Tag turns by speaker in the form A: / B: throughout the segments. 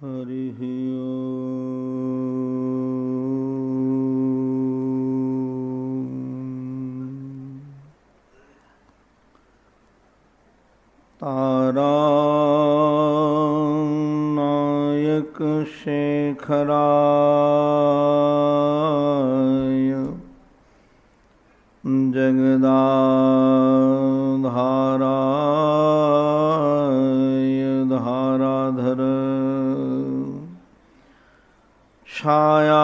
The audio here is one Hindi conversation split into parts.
A: हरिः तारानायक शेखराय जगदाधाराय धाराधर छायाधारक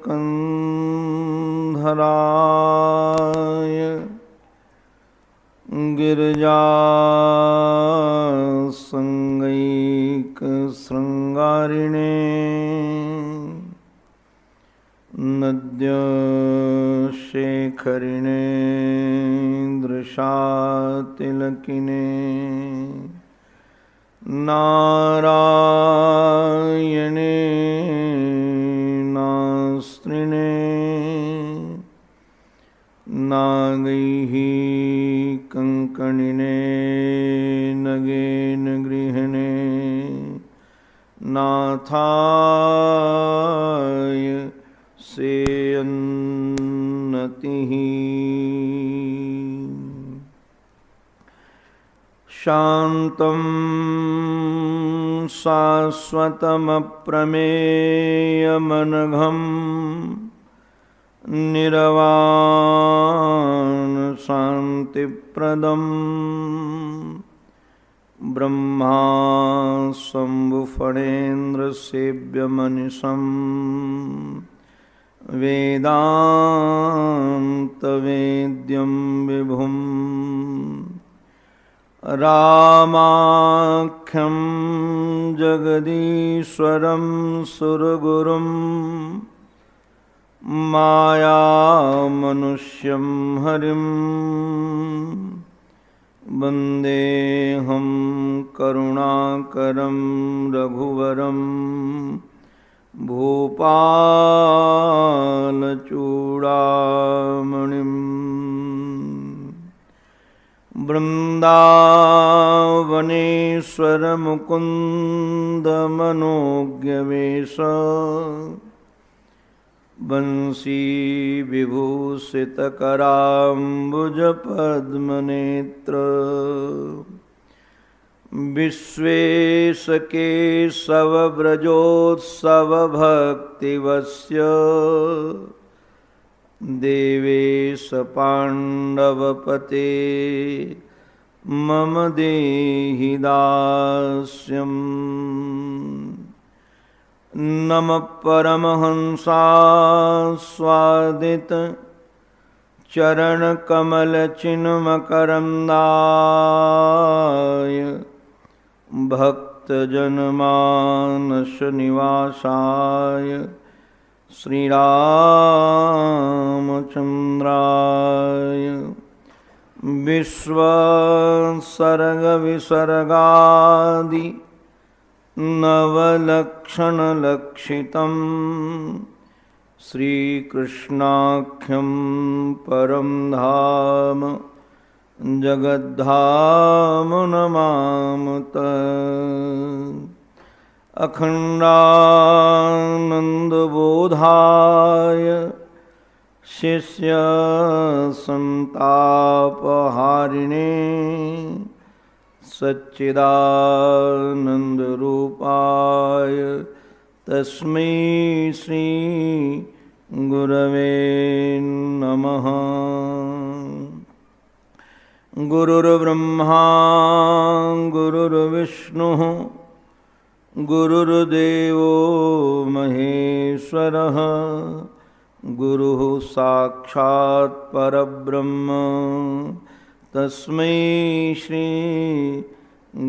A: कंधराय गिरिजासंगैक श्रृंगारिणे नद्यशेखरिणे दृशातिलकिने नारायणे नास्त्रिणे नागैः कंकणिने नगेन गृहिणे नाथाय सेयन्नतिः शान्तं शाश्वतमप्रमेयमनघं निरवान शान्तिप्रदं ब्रह्मा शम्भुफणेन्द्रसेव्यमनिशं वेदान्तवेद्यं विभुं रामाख्यं जगदीश्वरं सुरगुरुं मायामनुष्यं हरिं वन्देऽहं करुणाकरं रघुवरं भूपालचूडामणिम् वृन्दावनेश्वर मुकुन्द मनोज्ञवेश बंसी विभूषितकराम्बुजपद्मनेत्र विश्वेशकेशवव्रजोत्सवभक्तिवस्य देवेश पाण्डवपते मम देहि दास्यम् नमः परमहंसास्वादित चरणकमलचिन्मकरन्दाय भक्तजनमानसनिवासाय श्रीरामचन्द्राय विश्वसर्गविसर्गादि नवलक्षणलक्षितं श्रीकृष्णाख्यं परं धाम जगद्धाम नमामि अखण्डानन्दबोधाय शिष्यसन्तापहारिणे सच्चिदानन्दरूपाय तस्मै श्री गुरवे नमः। गुरुर्ब्रह्मा गुरुर्विष्णुः गुरुर्देवो महेश्वरः गुरुः साक्षात् परब्रह्म तस्मै श्री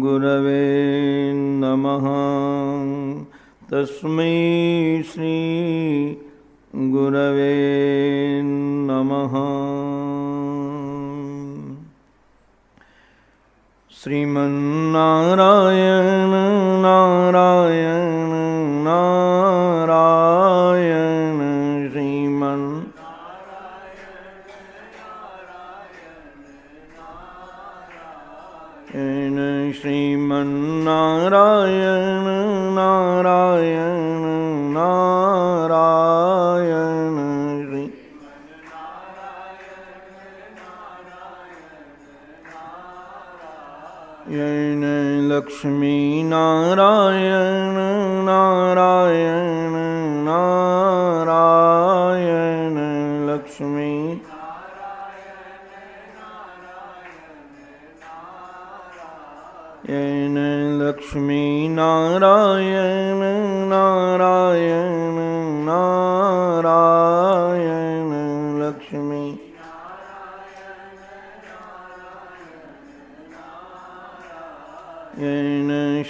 A: गुरवे नमः। तस्मै श्री गुरवे नमः। श्रीमन्नारायण नारायण नारायण श्रीमन् श्रीमन्नारायण नारायण नारायण श्री लक्ष्मी नारायण नारायण नारायण लक्ष्मी लक्ष्मी नारायण नारायण नारायण लक्ष्मी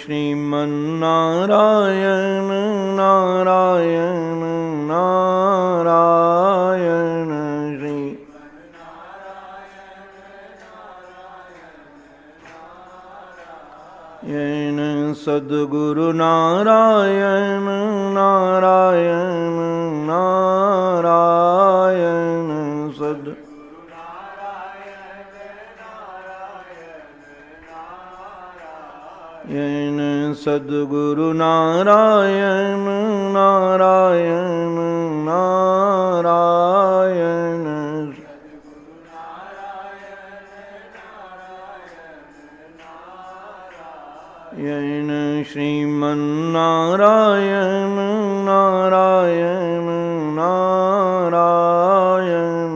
A: श्रीमन्नारायण नारायण नारायण श्री सद्गुरु नारायण नारायण नारायण सद् सद्गुरु नारायण नारायण नारायण श्रीमन्नारायण नारायण नारायण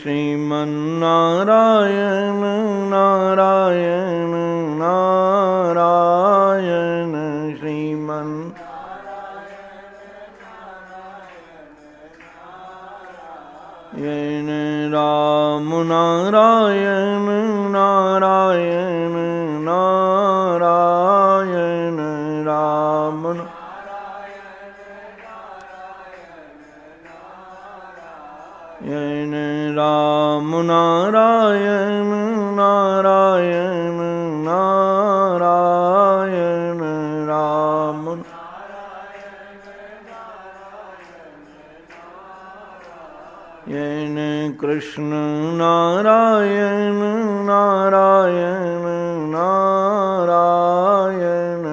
A: श्रीमन्नारायण नारायण नारायण राम नारायण नारायण नारायण राम राम नारायण नारायण नारायण राम कृष्ण नारायण नारायण नारायण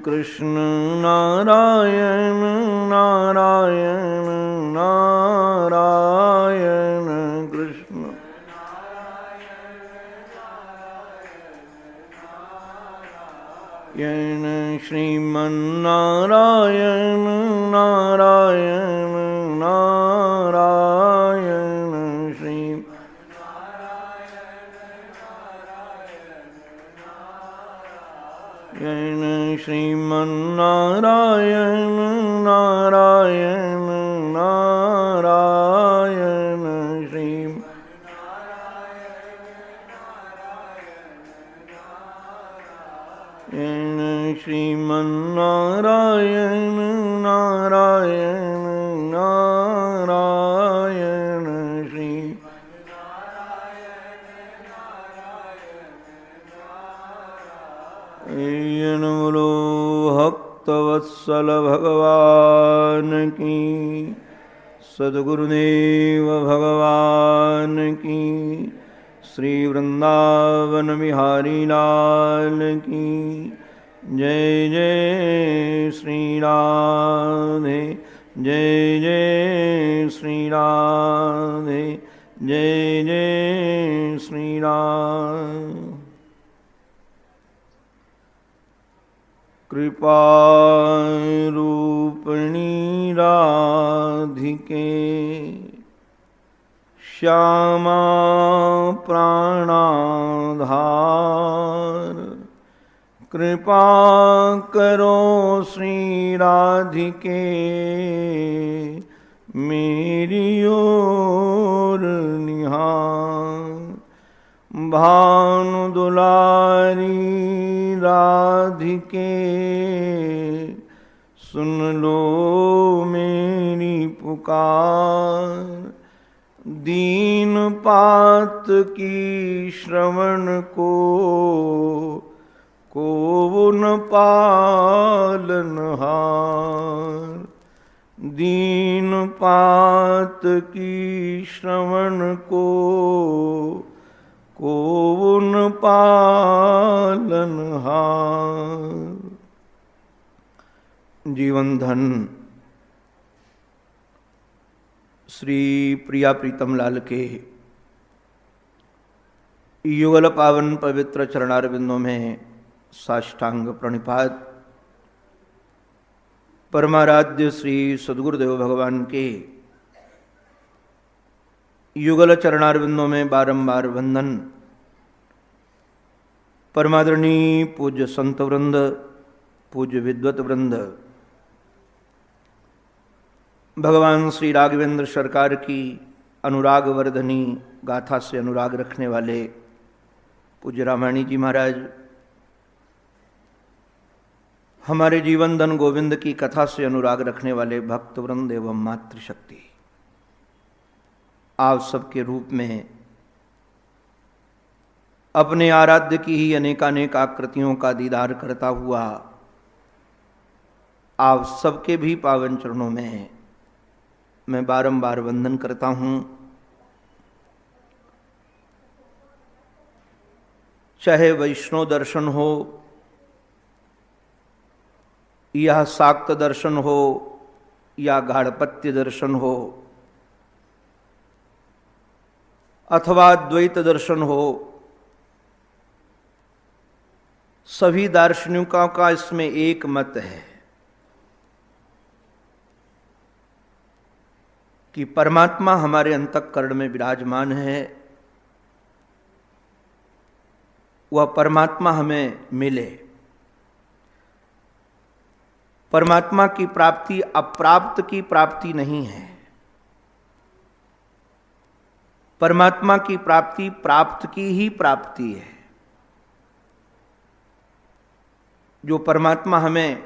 A: कृष्ण नारायण नारायण नारायण कृष्ण श्रीमन्नारायण नारायण नारायण श्रीमन्नारायण नारायण नारायण श्रीमन्नारायण नारायण नारायण बोलो भक्तवत्सल भगवान की, सद्गुरुदेव भगवान की, श्री वृंदावन बिहारी लाल की जय जय श्री राधे, जय जय श्री राधे, जय जय श्री राधे। कृपा रूपिणी राधिके श्यामा प्राणाधार, कृपा करो श्री राधिके मेरी ओर निहार। भानु दुलारी राधिके सुन लो मेरी पुकार, दीन पात की श्रवण को कोवन पालनहार, दीन पात की श्रवण को कोवन पालनहार। जीवन धन श्री प्रिया प्रीतम लाल के युगल पावन पवित्र चरणारविंदों में साष्टांग प्रणिपात। परमाराध्य श्री सद्गुरुदेव भगवान के युगल चरणारविंदों में बारंबार वंदन। परमादरणीय पूज्य संत वृंद, पूज्य विद्वत वृंद, भगवान श्री राघवेंद्र सरकार की अनुराग वर्धनी गाथा से अनुराग रखने वाले पूज्य रामायणी जी महाराज, हमारे जीवन धन गोविंद की कथा से अनुराग रखने वाले भक्त वृंद एवं मातृशक्ति, आप सबके रूप में अपने आराध्य की ही अनेकानेक आकृतियों का दीदार करता हुआ आप सबके भी पावन चरणों में मैं बारंबार वंदन करता हूं। चाहे वैष्णव दर्शन हो या शाक्त दर्शन हो या गाढ़पत्य दर्शन हो अथवा द्वैत दर्शन हो, सभी दार्शनिकों का इसमें एक मत है कि परमात्मा हमारे अंतःकरण में विराजमान है, वह परमात्मा हमें मिले। परमात्मा की प्राप्ति अप्राप्त की प्राप्ति नहीं है, परमात्मा की प्राप्ति प्राप्त की ही प्राप्ति है। जो परमात्मा हमें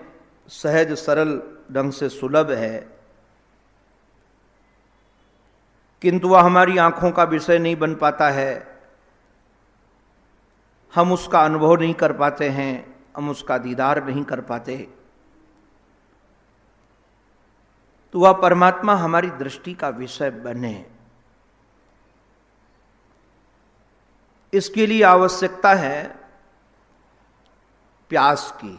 A: सहज सरल ढंग से सुलभ है, किंतु वह हमारी आंखों का विषय नहीं बन पाता है, हम उसका अनुभव नहीं कर पाते हैं, हम उसका दीदार नहीं कर पाते, तो वह परमात्मा हमारी दृष्टि का विषय बने। इसके लिए आवश्यकता है प्यास की।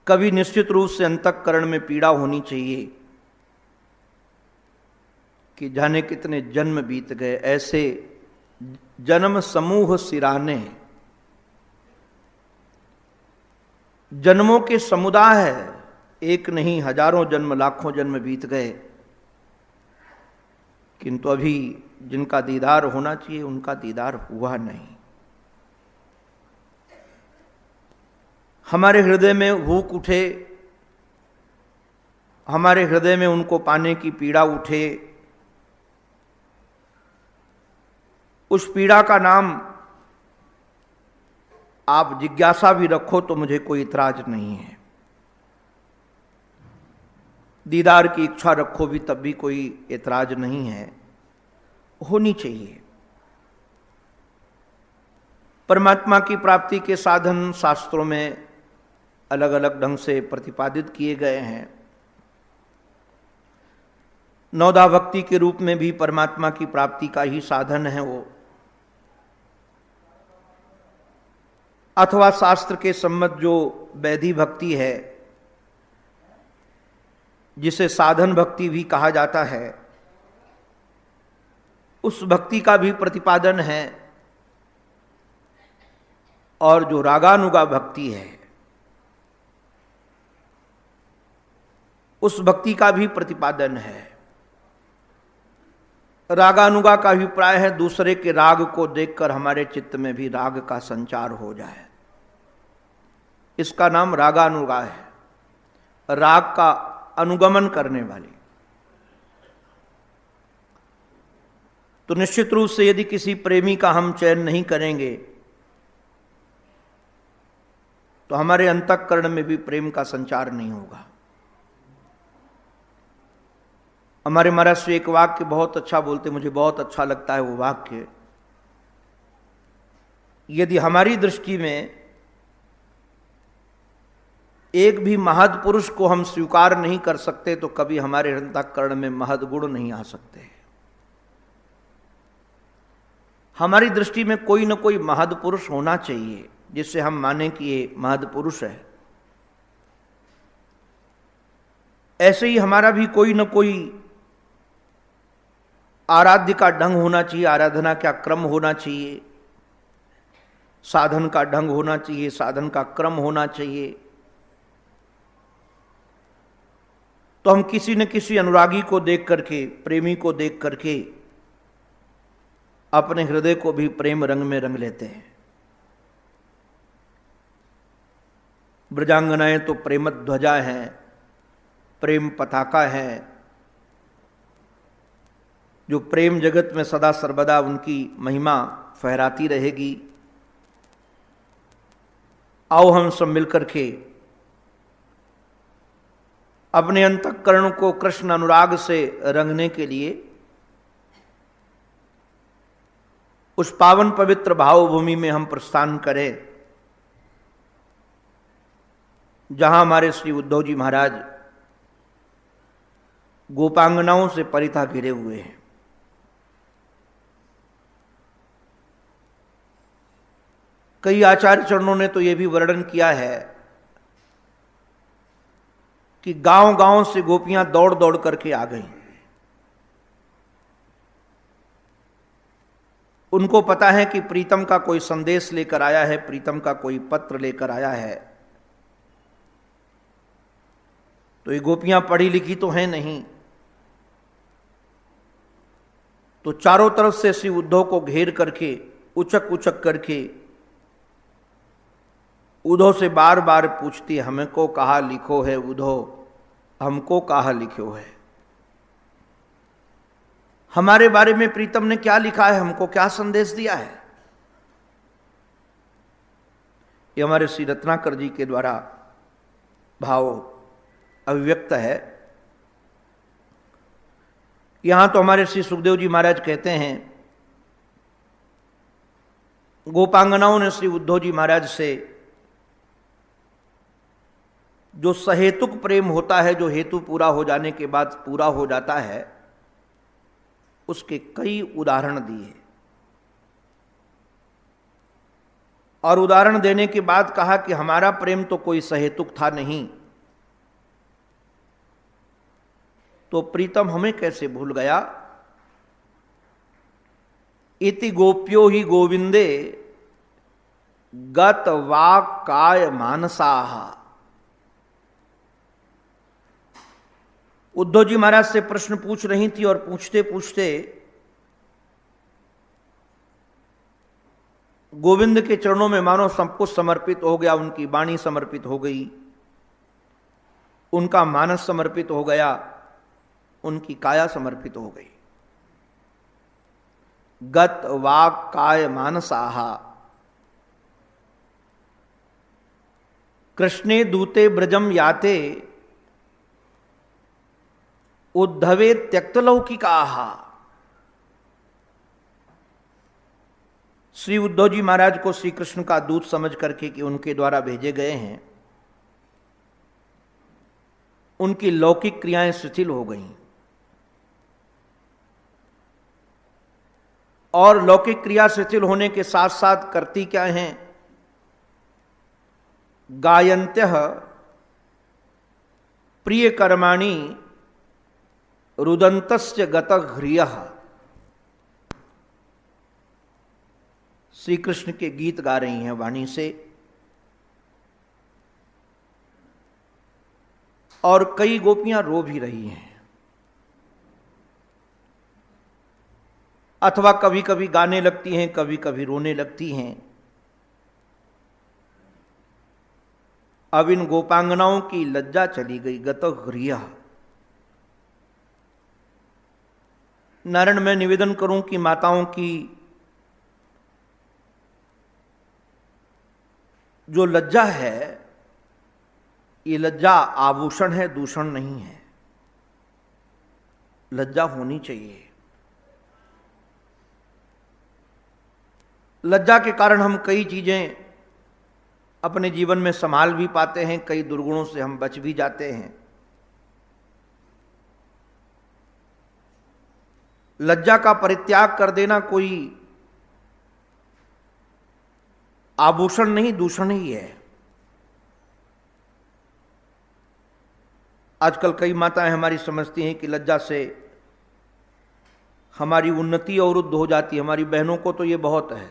A: कभी निश्चित रूप से अंतःकरण में पीड़ा होनी चाहिए कि जाने कितने जन्म बीत गए, ऐसे जन्म समूह सिराने, जन्मों के समुदाय है, एक नहीं हजारों जन्म लाखों जन्म बीत गए, किंतु अभी जिनका दीदार होना चाहिए उनका दीदार हुआ नहीं। हमारे हृदय में भूख उठे, हमारे हृदय में उनको पाने की पीड़ा उठे, उस पीड़ा का नाम आप जिज्ञासा भी रखो तो मुझे कोई इतराज नहीं है, दीदार की इच्छा रखो भी तब भी कोई इतराज नहीं है, होनी चाहिए। परमात्मा की प्राप्ति के साधन शास्त्रों में अलग अलग ढंग से प्रतिपादित किए गए हैं। नौदा भक्ति के रूप में भी परमात्मा की प्राप्ति का ही साधन है वो, अथवा शास्त्र के सम्मत जो वैधि भक्ति है, जिसे साधन भक्ति भी कहा जाता है, उस भक्ति का भी प्रतिपादन है। और जो रागानुगा भक्ति है, उस भक्ति का भी प्रतिपादन है। रागानुगा का अभिप्राय है दूसरे के राग को देखकर हमारे चित्त में भी राग का संचार हो जाए, इसका नाम रागानुगा है, राग का अनुगमन करने वाली। तो निश्चित रूप से यदि किसी प्रेमी का हम चयन नहीं करेंगे तो हमारे अंतःकरण में भी प्रेम का संचार नहीं होगा। हमारे महाराज से एक वाक्य बहुत अच्छा बोलते, मुझे बहुत अच्छा लगता है वो वाक्य यदि हमारी दृष्टि में एक भी महद पुरुष को हम स्वीकार नहीं कर सकते तो कभी हमारे अंतःकरण में महद गुण नहीं आ सकते। हमारी दृष्टि में कोई न कोई महद पुरुष होना चाहिए जिससे हम माने कि ये महद पुरुष है। ऐसे ही हमारा भी कोई न कोई आराध्य का ढंग होना चाहिए, आराधना का क्रम होना चाहिए, साधन का ढंग होना चाहिए, साधन का क्रम होना चाहिए। तो हम किसी न किसी अनुरागी को देख करके, प्रेमी को देख करके अपने हृदय को भी प्रेम रंग में रंग लेते हैं। ब्रजांगनाएं तो प्रेम ध्वजा हैं, प्रेम पताका है, जो प्रेम जगत में सदा सर्वदा उनकी महिमा फहराती रहेगी। आओ हम सब मिलकर के अपने अंतःकरण को कृष्ण अनुराग से रंगने के लिए उस पावन पवित्र भावभूमि में हम प्रस्थान करें जहां हमारे श्री उद्धव जी महाराज गोपांगनाओं से परिथा घिरे हुए हैं। कई आचार्य चरणों ने तो यह भी वर्णन किया है कि गांव गांव से गोपियां दौड़ दौड़ करके आ गईं। उनको पता है कि प्रीतम का कोई संदेश लेकर आया है, प्रीतम का कोई पत्र लेकर आया है। तो ये गोपियां पढ़ी लिखी तो हैं नहीं, तो चारों तरफ से श्री उद्धव को घेर करके उचक उचक करके उद्धव से बार बार पूछती है, हमको कहा लिखो है उद्धव, हमको कहा लिखो है। हमारे बारे में प्रीतम ने क्या लिखा है, हमको क्या संदेश दिया है। ये हमारे श्री रत्नाकर जी के द्वारा भाव अभिव्यक्त है। यहां तो हमारे श्री सुखदेव जी महाराज कहते हैं, गोपांगनाओं ने श्री उद्धव जी महाराज से जो सहेतुक प्रेम होता है, जो हेतु पूरा हो जाने के बाद पूरा हो जाता है, उसके कई उदाहरण दिए और उदाहरण देने के बाद कहा कि हमारा प्रेम तो कोई सहेतुक था नहीं, तो प्रीतम हमें कैसे भूल गया। इति गोप्यो ही गोविंदे गत वाक काय मानसाह। उद्धव जी महाराज से प्रश्न पूछ रही थी और पूछते पूछते गोविंद के चरणों में मानो सब कुछ समर्पित हो गया। उनकी वाणी समर्पित हो गई, उनका मानस समर्पित हो गया, उनकी काया समर्पित हो गई। गत वाक काय मानसाहा कृष्णे दूते ब्रजम याते उद्धवे त्यक्तलौकिकाहा। श्री उद्धव जी महाराज को श्री कृष्ण का दूत समझ करके कि उनके द्वारा भेजे गए हैं, उनकी लौकिक क्रियाएं शिथिल हो गईं और लौकिक क्रिया शिथिल होने के साथ साथ करती क्या हैं, गायन्त्यः प्रिय कर्माणि रुदंतस्य गतः ह्रियः। श्री कृष्ण के गीत गा रही हैं वाणी से, और कई गोपियां रो भी रही हैं, अथवा कभी कभी गाने लगती हैं, कभी कभी रोने लगती हैं। अब इन गोपांगनाओं की लज्जा चली गई। गतः ह्रियः। नारायण, मैं निवेदन करूं कि माताओं की जो लज्जा है, ये लज्जा आभूषण है, दूषण नहीं है। लज्जा होनी चाहिए। लज्जा के कारण हम कई चीजें अपने जीवन में संभाल भी पाते हैं, कई दुर्गुणों से हम बच भी जाते हैं। लज्जा का परित्याग कर देना कोई आभूषण नहीं, दूषण ही है। आजकल कई माताएं हमारी समझती हैं कि लज्जा से हमारी उन्नति अवरुद्ध हो जाती है। हमारी बहनों को तो ये बहुत है,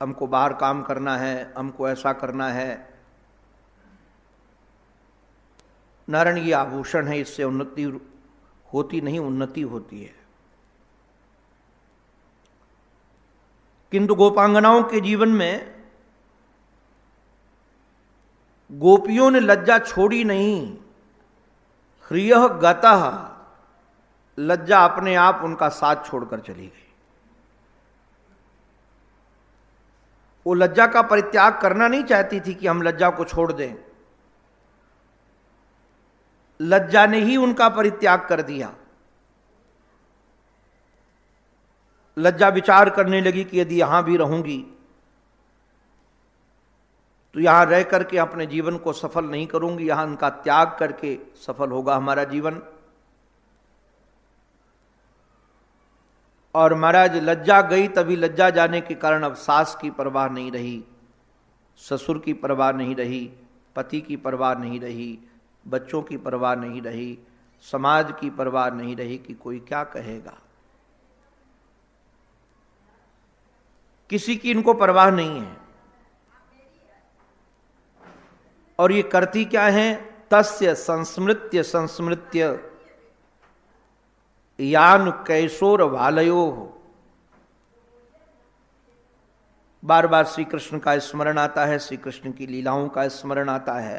A: हमको बाहर काम करना है, हमको ऐसा करना है। नारायण, ये आभूषण है, इससे उन्नति होती नहीं, उन्नति होती है। किंतु गोपांगनाओं के जीवन में गोपियों ने लज्जा छोड़ी नहीं। ह्रियः गतः, लज्जा अपने आप उनका साथ छोड़कर चली गई। वो लज्जा का परित्याग करना नहीं चाहती थी कि हम लज्जा को छोड़ दें। लज्जा ने ही उनका परित्याग कर दिया। लज्जा विचार करने लगी कि यदि यहां भी रहूंगी तो यहां रह करके अपने जीवन को सफल नहीं करूंगी, यहां उनका त्याग करके सफल होगा हमारा जीवन। और महाराज, लज्जा गई तभी लज्जा जाने के कारण अब सास की परवाह नहीं रही, ससुर की परवाह नहीं रही, पति की परवाह नहीं रही, बच्चों की परवाह नहीं रही, समाज की परवाह नहीं रही कि कोई क्या कहेगा। किसी की इनको परवाह नहीं है। और ये करती क्या है? तस्य संस्मृत्य संस्मृत्य यान कैशोर वालयो। बार बार श्री कृष्ण का स्मरण आता है, श्री कृष्ण की लीलाओं का स्मरण आता है,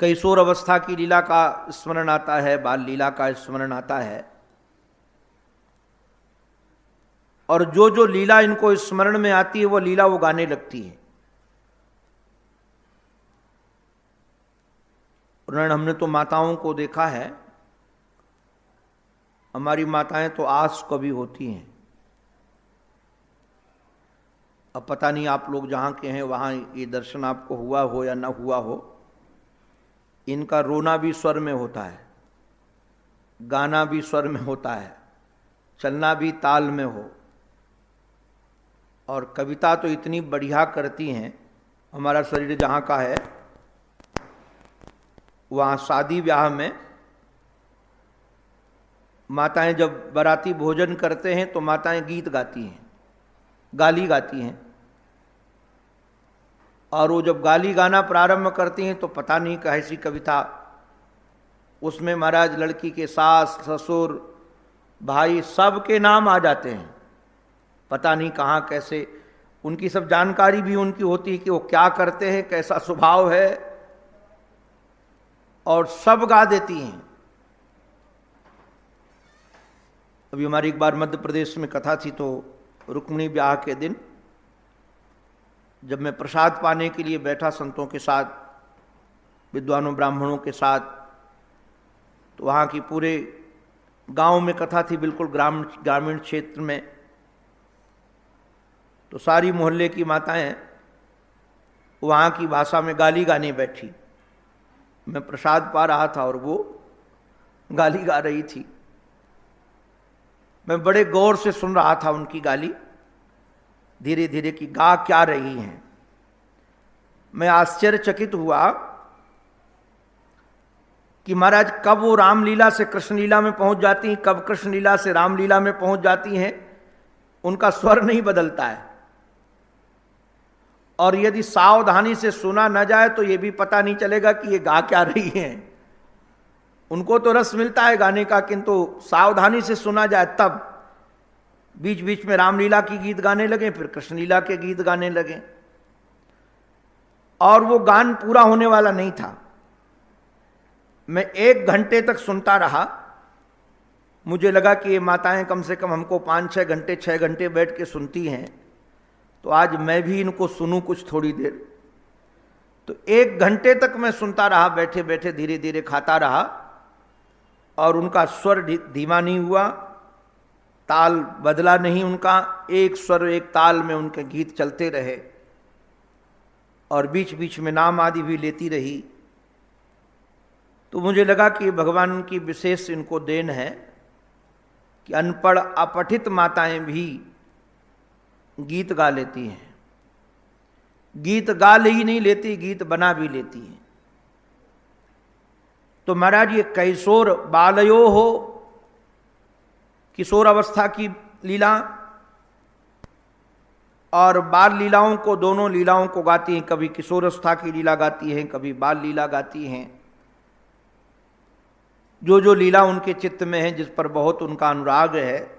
A: कैशोर अवस्था की लीला का स्मरण आता है, बाल लीला का स्मरण आता है। और जो जो लीला इनको स्मरण में आती है वो लीला वो गाने लगती है। उन्होंने, हमने तो माताओं को देखा है, हमारी माताएं तो आस कभी होती हैं। अब पता नहीं आप लोग जहां के हैं वहां ये दर्शन आपको हुआ हो या ना हुआ हो, इनका रोना भी स्वर में होता है, गाना भी स्वर में होता है, चलना भी ताल में हो। और कविता तो इतनी बढ़िया करती हैं। हमारा शरीर जहाँ का है वहाँ शादी ब्याह में माताएं जब बाराती भोजन करते हैं तो माताएं गीत गाती हैं, गाली गाती हैं। और वो जब गाली गाना प्रारंभ करती हैं तो पता नहीं कैसी कविता, उसमें महाराज लड़की के सास ससुर भाई सबके नाम आ जाते हैं। पता नहीं कहाँ कैसे, उनकी सब जानकारी भी उनकी होती है कि वो क्या करते हैं, कैसा स्वभाव है, और सब गा देती हैं। अभी हमारी एक बार मध्य प्रदेश में कथा थी, तो रुक्मिणी ब्याह के दिन जब मैं प्रसाद पाने के लिए बैठा संतों के साथ, विद्वानों ब्राह्मणों के साथ, तो वहाँ की पूरे गांव में कथा थी, बिल्कुल ग्रामीण क्षेत्र में। तो सारी मोहल्ले की माताएं वहाँ की भाषा में गाली गाने बैठी। मैं प्रसाद पा रहा था और वो गाली गा रही थी। मैं बड़े गौर से सुन रहा था उनकी गाली, धीरे धीरे कि गा क्या रही हैं। मैं आश्चर्यचकित हुआ कि महाराज कब वो रामलीला से कृष्णलीला में पहुंच जाती हैं, कब कृष्णलीला से रामलीला में पहुंच जाती हैं, उनका स्वर नहीं बदलता है। और यदि सावधानी से सुना न जाए तो ये भी पता नहीं चलेगा कि ये गा क्या रही हैं। उनको तो रस मिलता है गाने का, किंतु सावधानी से सुना जाए तब। बीच बीच में रामलीला की गीत गाने लगे, फिर कृष्णलीला के गीत गाने लगे, और वो गान पूरा होने वाला नहीं था। मैं 1 घंटे तक सुनता रहा। मुझे लगा कि ये माताएं कम से कम हमको 5-6 घंटे 6 घंटे बैठ के सुनती हैं, तो आज मैं भी इनको सुनूं कुछ थोड़ी देर। तो 1 घंटे तक मैं सुनता रहा, बैठे बैठे धीरे धीरे खाता रहा, और उनका स्वर धीमा नहीं हुआ, ताल बदला नहीं उनका, एक स्वर एक ताल में उनके गीत चलते रहे और बीच बीच में नाम आदि भी लेती रही। तो मुझे लगा कि भगवान की विशेष इनको देन है कि अनपढ़ अपठित माताएं भी गीत गा लेती हैं। गीत गा ही नहीं लेती, गीत बना भी लेती हैं। तो महाराज ये कैशोर बालयो हो, किशोर अवस्था की लीला और बाल लीलाओं को, दोनों लीलाओं को गाती हैं। कभी किशोर अवस्था की लीला गाती हैं, कभी बाल लीला गाती हैं। जो जो लीला उनके चित्त में है, जिस पर बहुत उनका अनुराग है,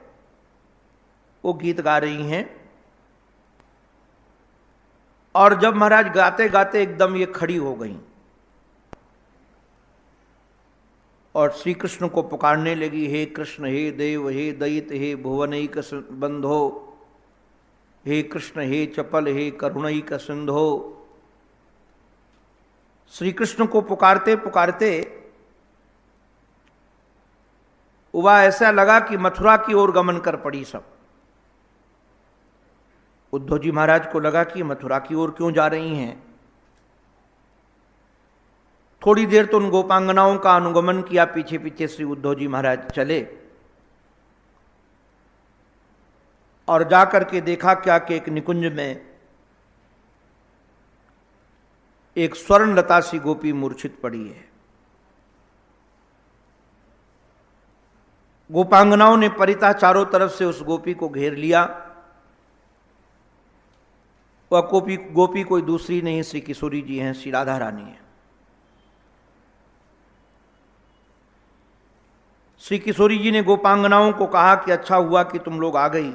A: वो गीत गा रही हैं। और जब महाराज गाते गाते एकदम ये खड़ी हो गई और श्री कृष्ण को पुकारने लगी, हे कृष्ण, हे देव, हे दैत, हे भुवनैक बंधो, हे कृष्ण, हे चपल, हे करुणैक सिंधो। श्री कृष्ण को पुकारते पुकारते वह ऐसा लगा कि मथुरा की ओर गमन कर पड़ी सब। उद्धव जी महाराज को लगा कि मथुरा की ओर क्यों जा रही हैं। थोड़ी देर तो उन गोपांगनाओं का अनुगमन किया, पीछे पीछे श्री उद्धव जी महाराज चले और जाकर के देखा क्या कि एक निकुंज में एक स्वर्ण लता सी गोपी मूर्छित पड़ी है। गोपांगनाओं ने परिता चारों तरफ से उस गोपी को घेर लिया। वह गोपी कोई दूसरी नहीं, श्री किशोरी जी हैं, श्री राधा रानी है। श्री किशोरी जी ने गोपांगनाओं को कहा कि अच्छा हुआ कि तुम लोग आ गई,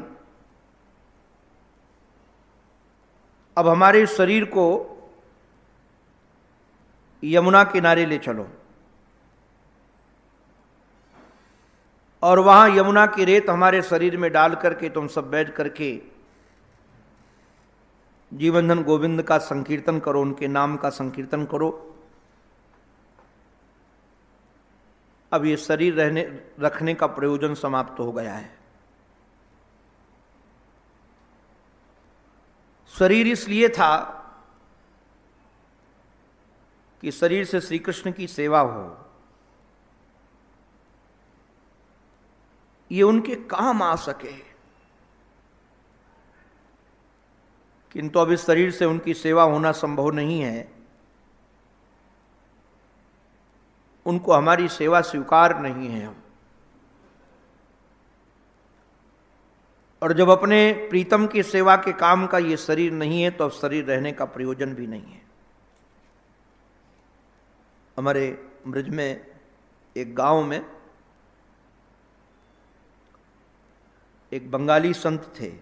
A: अब हमारे शरीर को यमुना किनारे ले चलो और वहां यमुना की रेत हमारे शरीर में डाल करके तुम सब बैठ करके जीवनधन गोविंद का संकीर्तन करो, उनके नाम का संकीर्तन करो। अब ये शरीर रखने का प्रयोजन समाप्त हो गया है। शरीर इसलिए था कि शरीर से श्री कृष्ण की सेवा हो, ये उनके काम आ सके, किंतु अब इस शरीर से उनकी सेवा होना संभव नहीं है। उनको हमारी सेवा स्वीकार नहीं है। और जब अपने प्रीतम की सेवा के काम का ये शरीर नहीं है तो अब शरीर रहने का प्रयोजन भी नहीं है। हमारे ब्रज में एक गांव में एक बंगाली संत थे।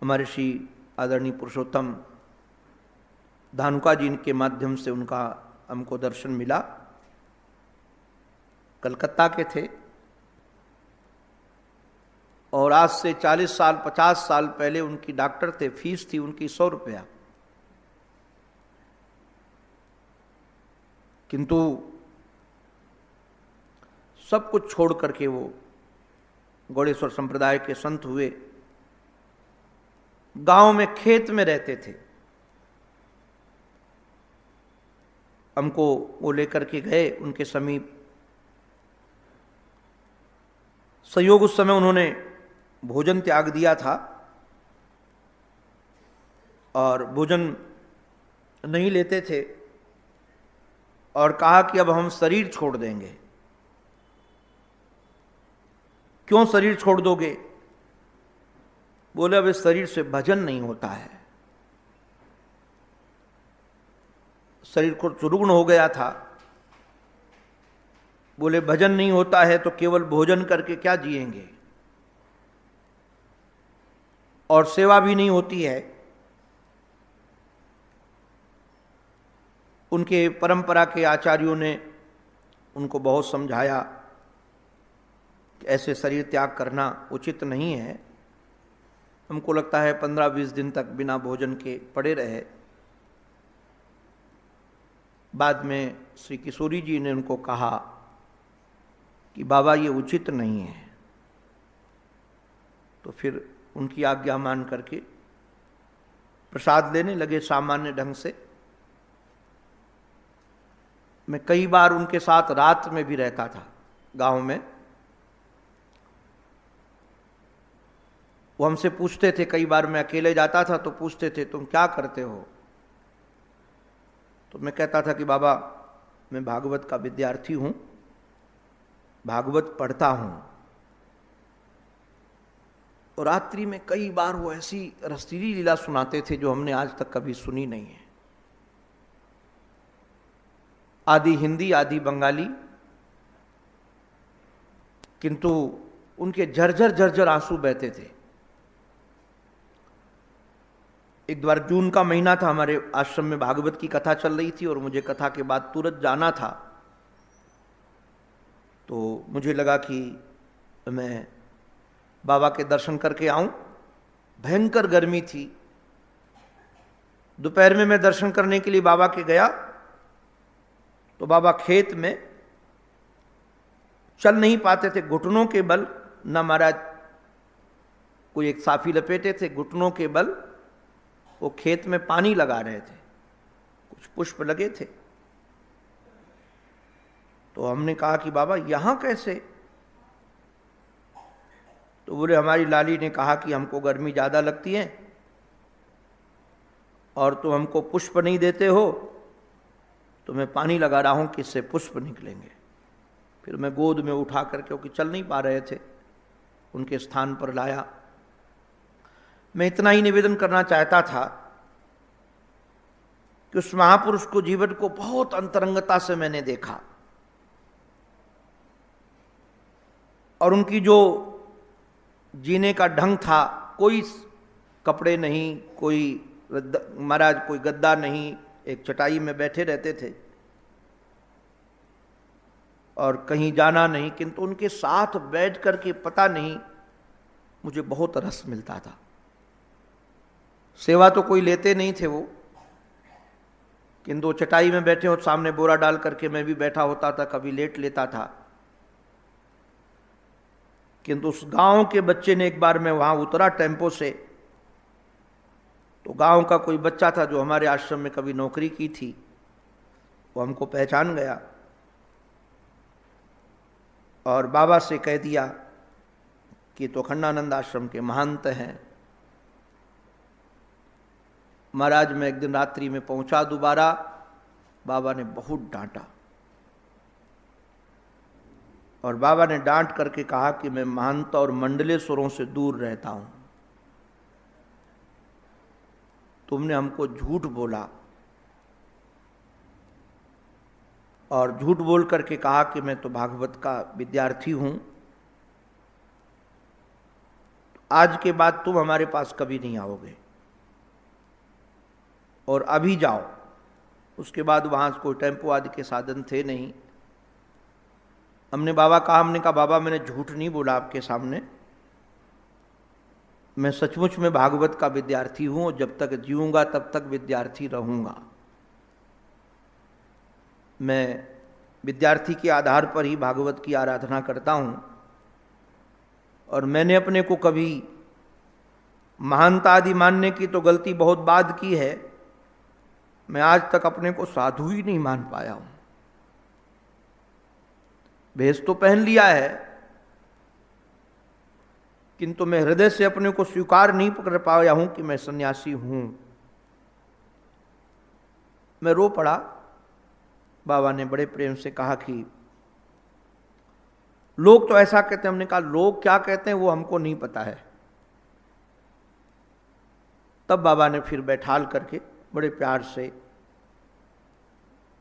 A: हमारे श्री आदरणीय पुरुषोत्तम धानुका जी के माध्यम से उनका हमको दर्शन मिला। कलकत्ता के थे और आज से 40 साल 50 साल पहले उनकी डॉक्टर थे, फीस थी उनकी 100 रुपया। किंतु सब कुछ छोड़ करके वो गौड़ेश्वर संप्रदाय के संत हुए। गांव में खेत में रहते थे। हमको वो लेकर के गए उनके समीप। संयोग उस समय उन्होंने भोजन त्याग दिया था और भोजन नहीं लेते थे और कहा कि अब हम शरीर छोड़ देंगे। क्यों शरीर छोड़ दोगे? बोले अब इस शरीर से भजन नहीं होता है। शरीर को रुग्ण हो गया था। बोले भजन नहीं होता है तो केवल भोजन करके क्या जिएंगे, और सेवा भी नहीं होती है। उनके परंपरा के आचार्यों ने उनको बहुत समझाया कि ऐसे शरीर त्याग करना उचित नहीं है। हमको लगता है 15-20 दिन तक बिना भोजन के पड़े रहे। बाद में श्री किशोरी जी ने उनको कहा कि बाबा ये उचित नहीं है। तो फिर उनकी आज्ञा मान करके प्रसाद लेने लगे सामान्य ढंग से। मैं कई बार उनके साथ रात में भी रहता था गांव में। वो हमसे पूछते थे, कई बार मैं अकेले जाता था तो पूछते थे तुम क्या करते हो? तो मैं कहता था कि बाबा मैं भागवत का विद्यार्थी हूं, भागवत पढ़ता हूं। और रात्रि में कई बार वो ऐसी रसीली लीला सुनाते थे जो हमने आज तक कभी सुनी नहीं है। आधी हिंदी आधी बंगाली, किंतु उनके झरझर झरझर आंसू बहते थे। एक बार जून का महीना था, हमारे आश्रम में भागवत की कथा चल रही थी और मुझे कथा के बाद तुरंत जाना था। तो मुझे लगा कि मैं बाबा के दर्शन करके आऊं। भयंकर गर्मी थी। दोपहर में मैं दर्शन करने के लिए बाबा के गया तो बाबा खेत में चल नहीं पाते थे, घुटनों के बल, न महाराज कोई एक साफी लपेटे थे, घुटनों के बल वो खेत में पानी लगा रहे थे, कुछ पुष्प लगे थे। तो हमने कहा कि बाबा यहां कैसे? तो बोले हमारी लाली ने कहा कि हमको गर्मी ज्यादा लगती है और तुम हमको पुष्प नहीं देते हो, तो मैं पानी लगा रहा हूं कि इससे पुष्प निकलेंगे। फिर मैं गोद में उठा कर, क्योंकि चल नहीं पा रहे थे, उनके स्थान पर लाया। मैं इतना ही निवेदन करना चाहता था कि उस महापुरुष को, जीवन को बहुत अंतरंगता से मैंने देखा और उनकी जो जीने का ढंग था, कोई कपड़े नहीं, कोई महाराज कोई गद्दा नहीं, एक चटाई में बैठे रहते थे और कहीं जाना नहीं, किंतु उनके साथ बैठ करके पता नहीं मुझे बहुत रस मिलता था। सेवा तो कोई लेते नहीं थे वो, किंतु चटाई में बैठे और सामने बोरा डाल करके मैं भी बैठा होता था, कभी लेट लेता था। किंतु उस गांव के बच्चे ने, एक बार मैं वहां उतरा टेम्पो से, तो गांव का कोई बच्चा था जो हमारे आश्रम में कभी नौकरी की थी, वो हमको पहचान गया और बाबा से कह दिया कि तो अखंडानंद आश्रम के महंत हैं। महाराज मैं एक दिन रात्रि में पहुंचा दोबारा, बाबा ने बहुत डांटा और बाबा ने डांट करके कहा कि मैं महंत और मंडलेश्वरों से दूर रहता हूं, तुमने हमको झूठ बोला। और झूठ बोल करके कहा कि मैं तो भागवत का विद्यार्थी हूं, आज के बाद तुम हमारे पास कभी नहीं आओगे और अभी जाओ। उसके बाद वहां कोई टेम्पो आदि के साधन थे नहीं। हमने कहा बाबा मैंने झूठ नहीं बोला आपके सामने, मैं सचमुच में भागवत का विद्यार्थी हूं और जब तक जीऊंगा तब तक विद्यार्थी रहूंगा। मैं विद्यार्थी के आधार पर ही भागवत की आराधना करता हूं और मैंने अपने को कभी महानता आदि मानने की तो गलती बहुत बाद की है, मैं आज तक अपने को साधु ही नहीं मान पाया हूं। भेष तो पहन लिया है, किंतु मैं हृदय से अपने को स्वीकार नहीं कर पाया हूं कि मैं सन्यासी हूं। मैं रो पड़ा। बाबा ने बड़े प्रेम से कहा कि लोग तो ऐसा कहते हैं। हमने कहा लोग क्या कहते हैं वो हमको नहीं पता है। तब बाबा ने फिर बैठाल करके बड़े प्यार से,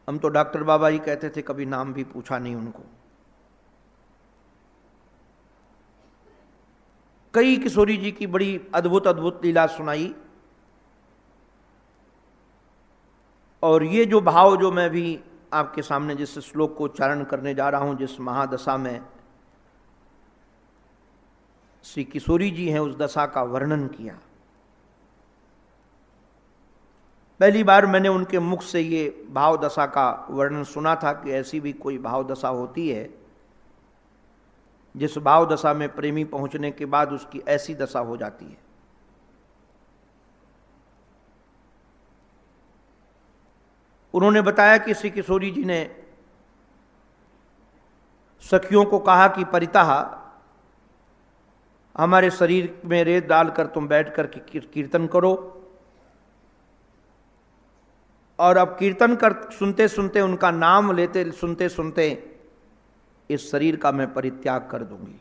A: हम तो डॉक्टर बाबा ही कहते थे, कभी नाम भी पूछा नहीं उनको, कई किशोरी जी की बड़ी अद्भुत अद्भुत लीला सुनाई। और ये जो भाव जो मैं भी आपके सामने जिस श्लोक को उच्चारण करने जा रहा हूं, जिस महादशा में श्री किशोरी जी हैं, उस दशा का वर्णन किया। पहली बार मैंने उनके मुख से ये भाव दशा का वर्णन सुना था कि ऐसी भी कोई भाव दशा होती है जिस भाव दशा में प्रेमी पहुंचने के बाद उसकी ऐसी दशा हो जाती है। उन्होंने बताया कि श्री किशोरी जी ने सखियों को कहा कि परितः हमारे शरीर में रेत डालकर तुम बैठ कर कीर्तन करो, और अब कीर्तन कर सुनते सुनते, उनका नाम लेते सुनते सुनते इस शरीर का मैं परित्याग कर दूंगी।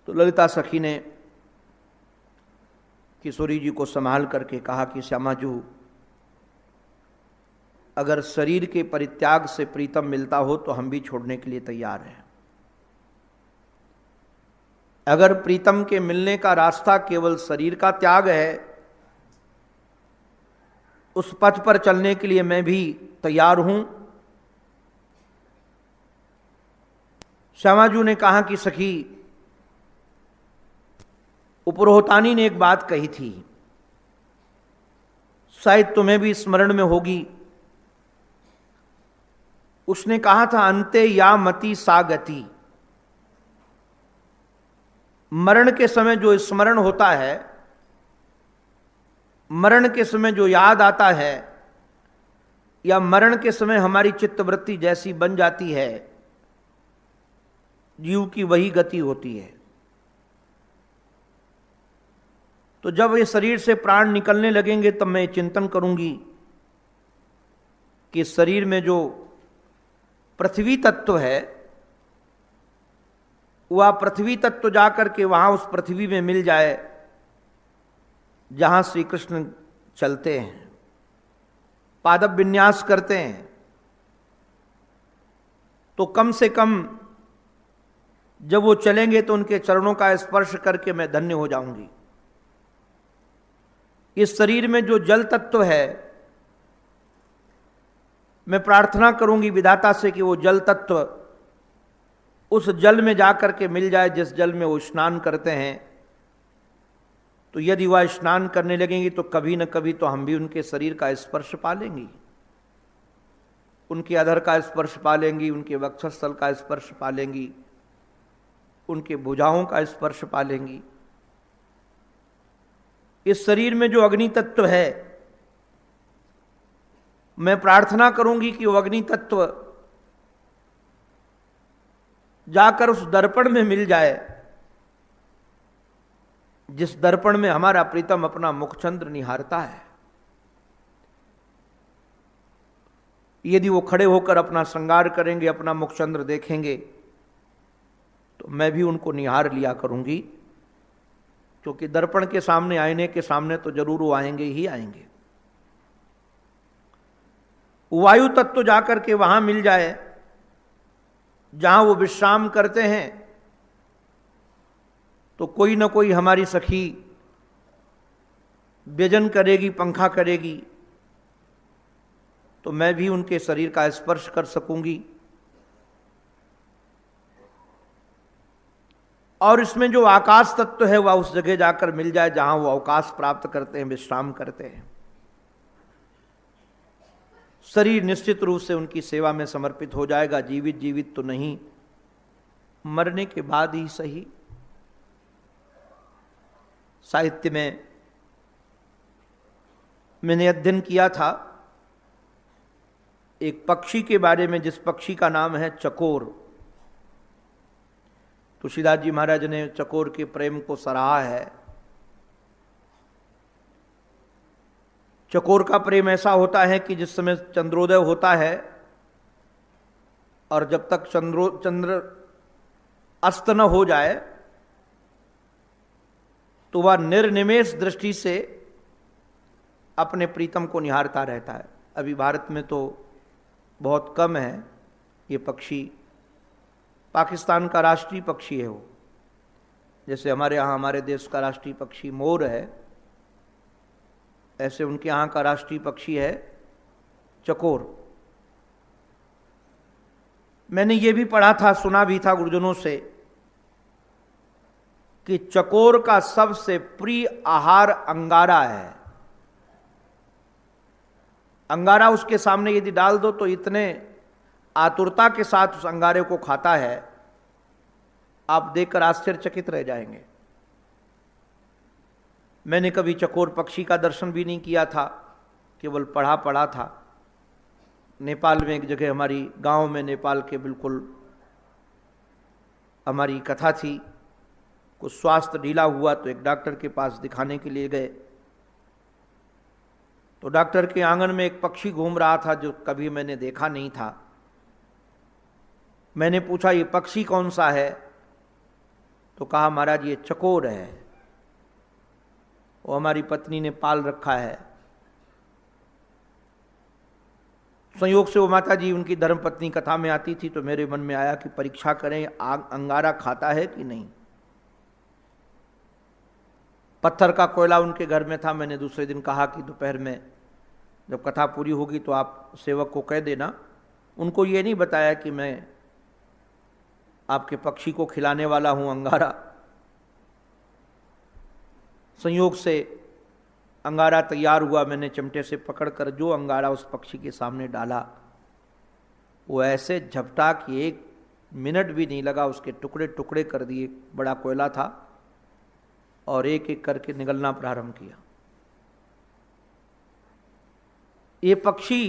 A: तो ललिता सखी ने किशोरी जी को संभाल करके कहा कि श्यामा जू, अगर शरीर के परित्याग से प्रीतम मिलता हो तो हम भी छोड़ने के लिए तैयार हैं। अगर प्रीतम के मिलने का रास्ता केवल शरीर का त्याग है, उस पथ पर चलने के लिए मैं भी तैयार हूं। श्यामाजू ने कहा कि सखी, उपरोहतानी ने एक बात कही थी, शायद तुम्हें भी स्मरण में होगी। उसने कहा था, अंते या मति सा गति। मरण के समय जो स्मरण होता है, मरण के समय जो याद आता है, या मरण के समय हमारी चित्तवृत्ति जैसी बन जाती है, जीव की वही गति होती है। तो जब ये शरीर से प्राण निकलने लगेंगे तब मैं चिंतन करूंगी कि शरीर में जो पृथ्वी तत्व है, वह पृथ्वी तत्व जाकर के वहां उस पृथ्वी में मिल जाए जहां श्री कृष्ण चलते हैं, पादप विन्यास करते हैं। तो कम से कम जब वो चलेंगे तो उनके चरणों का स्पर्श करके मैं धन्य हो जाऊंगी। इस शरीर में जो जल तत्व है, मैं प्रार्थना करूंगी विधाता से कि वो जल तत्व उस जल में जाकर के मिल जाए जिस जल में वो स्नान करते हैं। तो यदि वह स्नान करने लगेंगी तो कभी न कभी तो हम भी उनके शरीर का स्पर्श पा लेंगी, उनके अधर का स्पर्श पा लेंगी, उनके वक्षस्थल का स्पर्श पा लेंगी, उनके भुजाओं का स्पर्श पा लेंगी। इस शरीर में जो अग्नि तत्व है, मैं प्रार्थना करूंगी कि वो अग्नि तत्व जाकर उस दर्पण में मिल जाए जिस दर्पण में हमारा प्रीतम अपना मुखचंद्र निहारता है। यदि वो खड़े होकर अपना श्रृंगार करेंगे, अपना मुखचंद्र देखेंगे, तो मैं भी उनको निहार लिया करूंगी, क्योंकि दर्पण के सामने, आईने के सामने तो जरूर वो आएंगे ही आएंगे। वायु तत्व जाकर के वहां मिल जाए जहां वो विश्राम करते हैं, तो कोई ना कोई हमारी सखी व्यजन करेगी, पंखा करेगी, तो मैं भी उनके शरीर का स्पर्श कर सकूंगी। और इसमें जो आकाश तत्व है वह उस जगह जाकर मिल जाए जहां वो अवकाश प्राप्त करते हैं, विश्राम करते हैं। शरीर निश्चित रूप से उनकी सेवा में समर्पित हो जाएगा, जीवित जीवित तो नहीं, मरने के बाद ही सही। साहित्य में मैंने अध्ययन किया था एक पक्षी के बारे में, जिस पक्षी का नाम है चकोर। तुलसीदास जी महाराज ने चकोर के प्रेम को सराहा है। चकोर का प्रेम ऐसा होता है कि जिस समय चंद्रोदय होता है और जब तक चंद्र अस्त न हो जाए, तो वह निर्निमेष दृष्टि से अपने प्रीतम को निहारता रहता है। अभी भारत में तो बहुत कम है ये पक्षी। पाकिस्तान का राष्ट्रीय पक्षी है वो, जैसे हमारे यहाँ हमारे देश का राष्ट्रीय पक्षी मोर है, ऐसे उनके यहाँ का राष्ट्रीय पक्षी है चकोर। मैंने ये भी पढ़ा था, सुना भी था गुरुजनों से, कि चकोर का सबसे प्रिय आहार अंगारा है। अंगारा उसके सामने यदि डाल दो तो इतने आतुरता के साथ उस अंगारे को खाता है, आप देखकर आश्चर्यचकित रह जाएंगे। मैंने कभी चकोर पक्षी का दर्शन भी नहीं किया था, केवल पढ़ा पढ़ा था। नेपाल में एक जगह, हमारी गांव में, नेपाल के बिल्कुल हमारी कथा थी। कुछ स्वास्थ्य ढीला हुआ तो एक डॉक्टर के पास दिखाने के लिए गए, तो डॉक्टर के आंगन में एक पक्षी घूम रहा था जो कभी मैंने देखा नहीं था। मैंने पूछा, ये पक्षी कौन सा है? तो कहा, महाराज ये चकोर है, वो हमारी पत्नी ने पाल रखा है। संयोग से वो माता जी उनकी धर्मपत्नी कथा में आती थी, तो मेरे मन में आया कि परीक्षा करें अंगारा खाता है कि नहीं। पत्थर का कोयला उनके घर में था। मैंने दूसरे दिन कहा कि दोपहर में जब कथा पूरी होगी तो आप सेवक को कह देना। उनको ये नहीं बताया कि मैं आपके पक्षी को खिलाने वाला हूं अंगारा। संयोग से अंगारा तैयार हुआ। मैंने चिमटे से पकड़कर जो अंगारा उस पक्षी के सामने डाला, वो ऐसे झपटा कि 1 मिनट भी नहीं लगा, उसके टुकड़े टुकड़े कर दिए। बड़ा कोयला था और एक एक करके निगलना प्रारंभ किया। ये पक्षी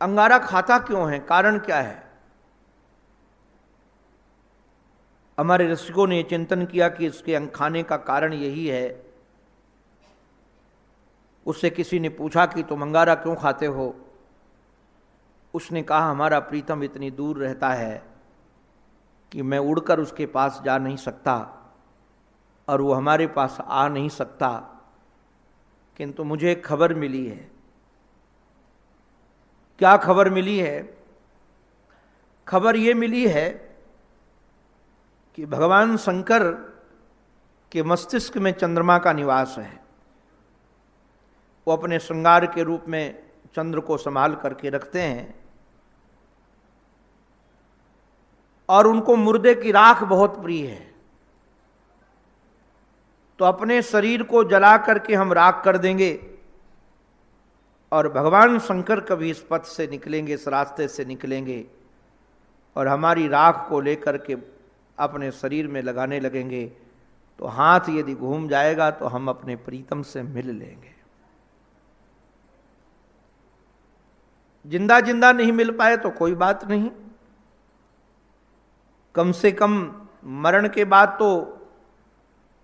A: अंगारा खाता क्यों है? कारण क्या है? हमारे रसिकों ने चिंतन किया कि इसके खाने का कारण यही है। उससे किसी ने पूछा कि तुम अंगारा क्यों खाते हो? उसने कहा, हमारा प्रीतम इतनी दूर रहता है कि मैं उड़कर उसके पास जा नहीं सकता और वो हमारे पास आ नहीं सकता, किंतु मुझे एक खबर मिली है। क्या खबर मिली है? खबर ये मिली है कि भगवान शंकर के मस्तिष्क में चंद्रमा का निवास है। वो अपने श्रृंगार के रूप में चंद्र को संभाल करके रखते हैं और उनको मुर्दे की राख बहुत प्रिय है। तो अपने शरीर को जला करके हम राख कर देंगे और भगवान शंकर कभी इस पथ से निकलेंगे, इस रास्ते से निकलेंगे और हमारी राख को लेकर के अपने शरीर में लगाने लगेंगे। तो हाथ यदि घूम जाएगा तो हम अपने प्रीतम से मिल लेंगे। जिंदा जिंदा नहीं मिल पाए तो कोई बात नहीं, कम से कम मरण के बाद तो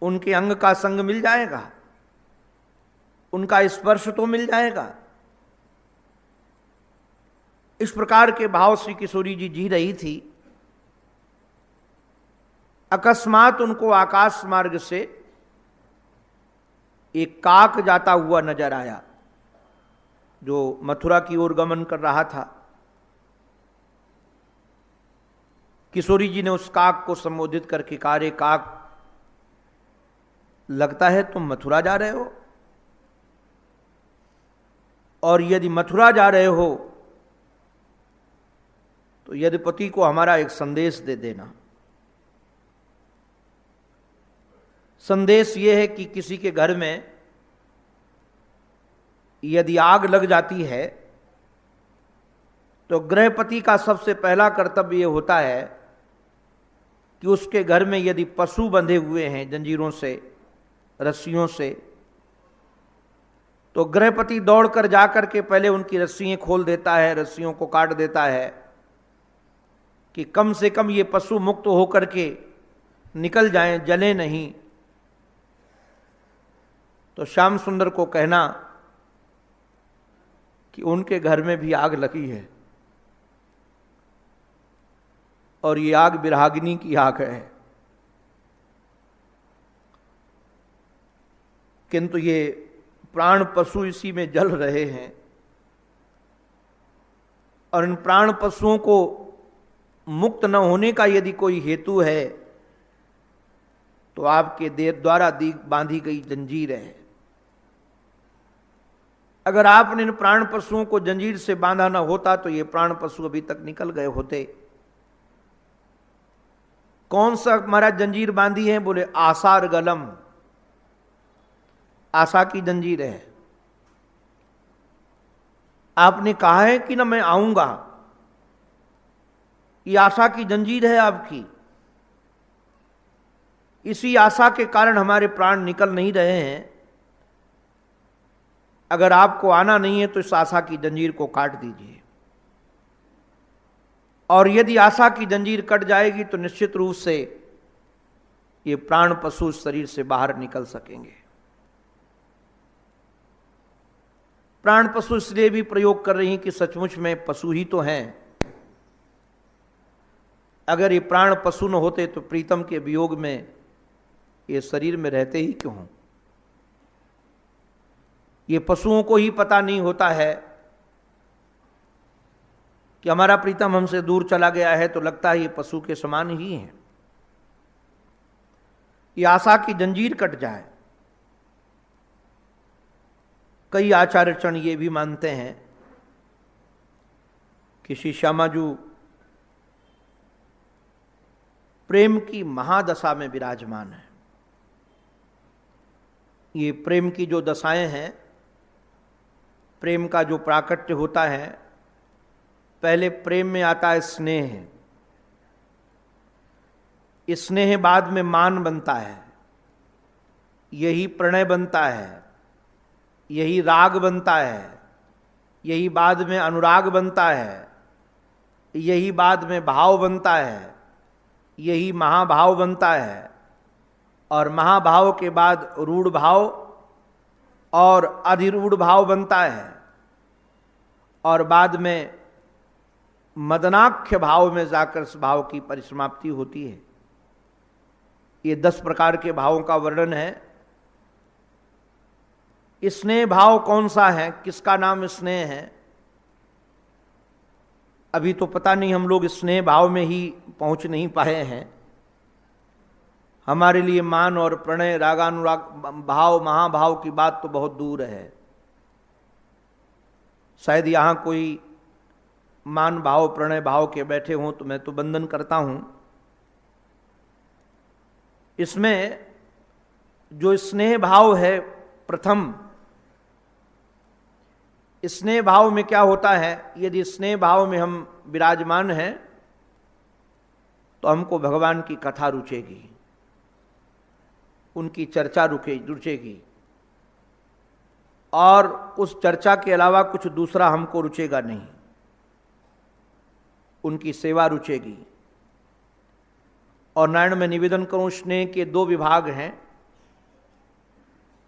A: उनके अंग का संग मिल जाएगा, उनका स्पर्श तो मिल जाएगा। इस प्रकार के भाव श्री किशोरी जी जी रही थी। अकस्मात उनको आकाश मार्ग से एक काक जाता हुआ नजर आया जो मथुरा की ओर गमन कर रहा था। किशोरी जी ने उस काक को संबोधित करके कहा, रे काक, लगता है तुम मथुरा जा रहे हो, और यदि मथुरा जा रहे हो तो यदुपति को हमारा एक संदेश दे देना। संदेश यह है कि किसी के घर में यदि आग लग जाती है तो गृहपति का सबसे पहला कर्तव्य यह होता है कि उसके घर में यदि पशु बंधे हुए हैं जंजीरों से, रस्सियों से, तो गृहपति दौड़कर जाकर के पहले उनकी रस्सियां खोल देता है, रस्सियों को काट देता है कि कम से कम ये पशु मुक्त होकर के निकल जाएं, जले नहीं। तो श्याम सुंदर को कहना कि उनके घर में भी आग लगी है और ये आग विरागिनी की आग है, किंतु ये प्राण पशु इसी में जल रहे हैं और इन प्राण पशुओं को मुक्त न होने का यदि कोई हेतु है तो आपके देर द्वारा बांधी गई जंजीर है। अगर आपने इन प्राण पशुओं को जंजीर से बांधा न होता तो ये प्राण पशु अभी तक निकल गए होते। कौन सा महाराज जंजीर बांधी है? बोले आसार गलम, आशा की जंजीर है। आपने कहा है कि ना मैं आऊंगा, ये आशा की जंजीर है आपकी। इसी आशा के कारण हमारे प्राण निकल नहीं रहे हैं। अगर आपको आना नहीं है तो इस आशा की जंजीर को काट दीजिए, और यदि आशा की जंजीर कट जाएगी तो निश्चित रूप से ये प्राण पशु शरीर से बाहर निकल सकेंगे। प्राण पशु इसलिए भी प्रयोग कर रही हैं कि सचमुच में पशु ही तो हैं। अगर ये प्राण पशु न होते तो प्रीतम के वियोग में ये शरीर में रहते ही क्यों? ये पशुओं को ही पता नहीं होता है कि हमारा प्रीतम हमसे दूर चला गया है, तो लगता है ये पशु के समान ही है। ये आशा की जंजीर कट जाए। कई आचार्यचरण ये भी मानते हैं कि श्री श्यामाजू प्रेम की महादशा में विराजमान है। ये प्रेम की जो दशाएं हैं, प्रेम का जो प्राकट्य होता है, पहले प्रेम में आता है स्नेह, स्नेह बाद में मान बनता है, यही प्रणय बनता है, यही राग बनता है, यही बाद में अनुराग बनता है, यही बाद में भाव बनता है, यही महाभाव बनता है, और महाभाव के बाद रूढ़ भाव और अधिरूढ़ भाव बनता है, और बाद में मदनाख्य भाव में जाकर इस भाव की परिसमाप्ति होती है। ये 10 प्रकार के भावों का वर्णन है। स्नेह भाव कौन सा है, किसका नाम स्नेह है, अभी तो पता नहीं। हम लोग स्नेह भाव में ही पहुंच नहीं पाए हैं। हमारे लिए मान और प्रणय रागानुराग भाव महाभाव की बात तो बहुत दूर है। शायद यहां कोई मान भाव प्रणय भाव के बैठे हों तो मैं तो वंदन करता हूं। इसमें जो स्नेह भाव है, प्रथम स्नेह भाव में क्या होता है, यदि स्नेह भाव में हम विराजमान हैं तो हमको भगवान की कथा रुचेगी, उनकी चर्चा रुचेगी, और उस चर्चा के अलावा कुछ दूसरा हमको रुचेगा नहीं। उनकी सेवा रुचेगी। और नारायण में निवेदन करूं, स्नेह के 2 विभाग हैं।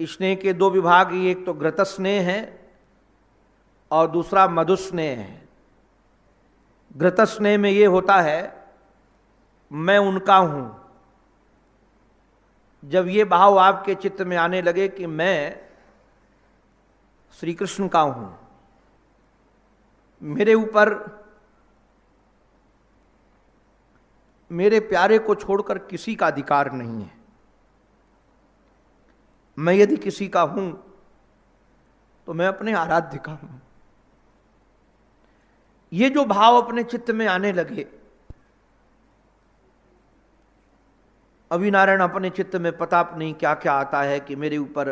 A: स्नेह के 2 विभाग, एक तो घृत स्नेह है और दूसरा मधुस्नेह है। घृत स्नेह में ये होता है मैं उनका हूं। जब ये भाव आपके चित्त में आने लगे कि मैं श्री कृष्ण का हूं, मेरे ऊपर मेरे प्यारे को छोड़कर किसी का अधिकार नहीं है, मैं यदि किसी का हूं तो मैं अपने आराध्य का हूं। ये जो भाव अपने चित्त में आने लगे, अभी नारायण अपने चित्त में पता नहीं क्या क्या आता है कि मेरे ऊपर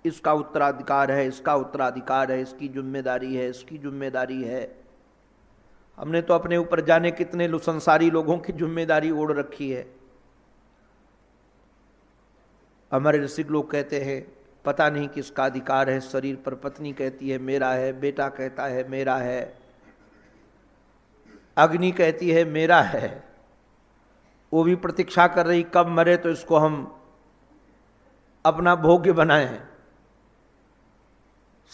A: इसका उत्तराधिकार है, इसका उत्तराधिकार है, इसकी जिम्मेदारी है, इसकी जिम्मेदारी है। हमने तो अपने ऊपर जाने कितने संसारी लोगों की जिम्मेदारी ओढ़ रखी है। हमारे रसिक लोग कहते हैं पता नहीं किसका अधिकार है शरीर पर। पत्नी कहती है मेरा है, बेटा कहता है मेरा है, अग्नि कहती है मेरा है। वो भी प्रतीक्षा कर रही कब मरे तो इसको हम अपना भोग्य बनाएं।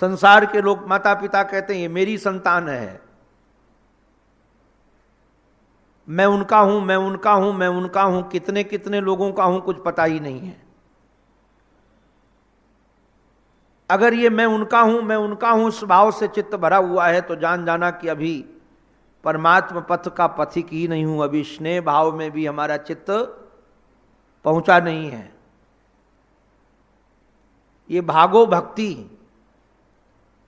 A: संसार के लोग, माता पिता कहते हैं ये मेरी संतान है, मैं उनका हूं, मैं उनका हूं, मैं उनका हूं। कितने कितने लोगों का हूं कुछ पता ही नहीं है। अगर ये मैं उनका हूं, मैं उनका हूं इस भाव से चित्त भरा हुआ है तो जान जाना कि अभी परमात्मा पथ का पथिक ही नहीं हूं। अभी स्नेह भाव में भी हमारा चित्त पहुंचा नहीं है। ये भागो भक्ति,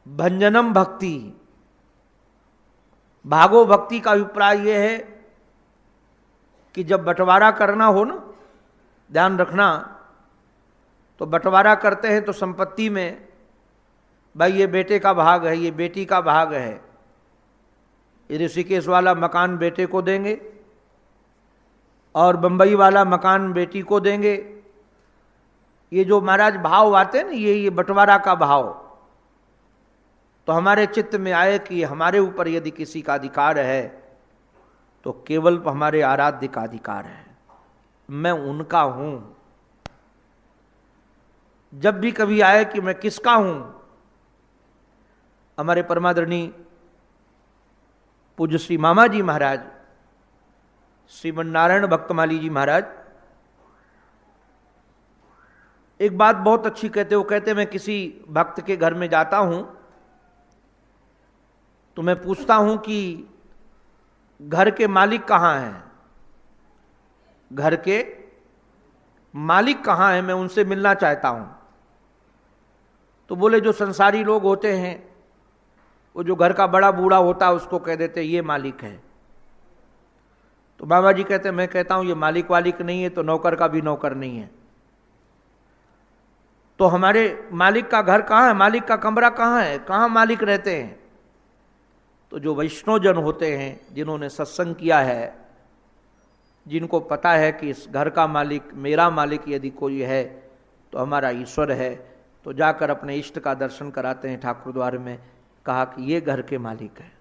A: भंजनम भक्ति। भागो भक्ति का अभिप्राय यह है कि जब बंटवारा करना हो ना, ध्यान रखना, तो बंटवारा करते हैं तो संपत्ति में भाई ये बेटे का भाग है, ये बेटी का भाग है, ऋषिकेश वाला मकान बेटे को देंगे और बंबई वाला मकान बेटी को देंगे। ये जो महाराज भाव आते हैं ना, ये बंटवारा का भाव, तो हमारे चित्त में आए कि हमारे ऊपर यदि किसी का अधिकार है तो केवल हमारे आराध्य का अधिकार है, मैं उनका हूं। जब भी कभी आए कि मैं किसका हूं, हमारे परमादरणीय पूज्य श्री मामा जी महाराज, श्रीमन नारायण भक्तमाली जी महाराज एक बात बहुत अच्छी कहते, वो कहते मैं किसी भक्त के घर में जाता हूं तो मैं पूछता हूं कि घर के मालिक कहां हैं, घर के मालिक कहां हैं, मैं उनसे मिलना चाहता हूं। तो बोले जो संसारी लोग होते हैं, वो जो घर का बड़ा बूढ़ा होता है उसको कह देते ये मालिक है। तो बाबा जी कहते मैं कहता हूं ये मालिक वालिक नहीं है तो नौकर का भी नौकर नहीं है। तो हमारे मालिक का घर कहाँ है, मालिक का कमरा कहाँ है, कहाँ मालिक रहते हैं? तो जो वैष्णव जन होते हैं, जिन्होंने सत्संग किया है, जिनको पता है कि इस घर का मालिक, मेरा मालिक यदि कोई है तो हमारा ईश्वर है, तो जाकर अपने इष्ट का दर्शन कराते हैं ठाकुर द्वार में। कहा कि ये घर के मालिक है,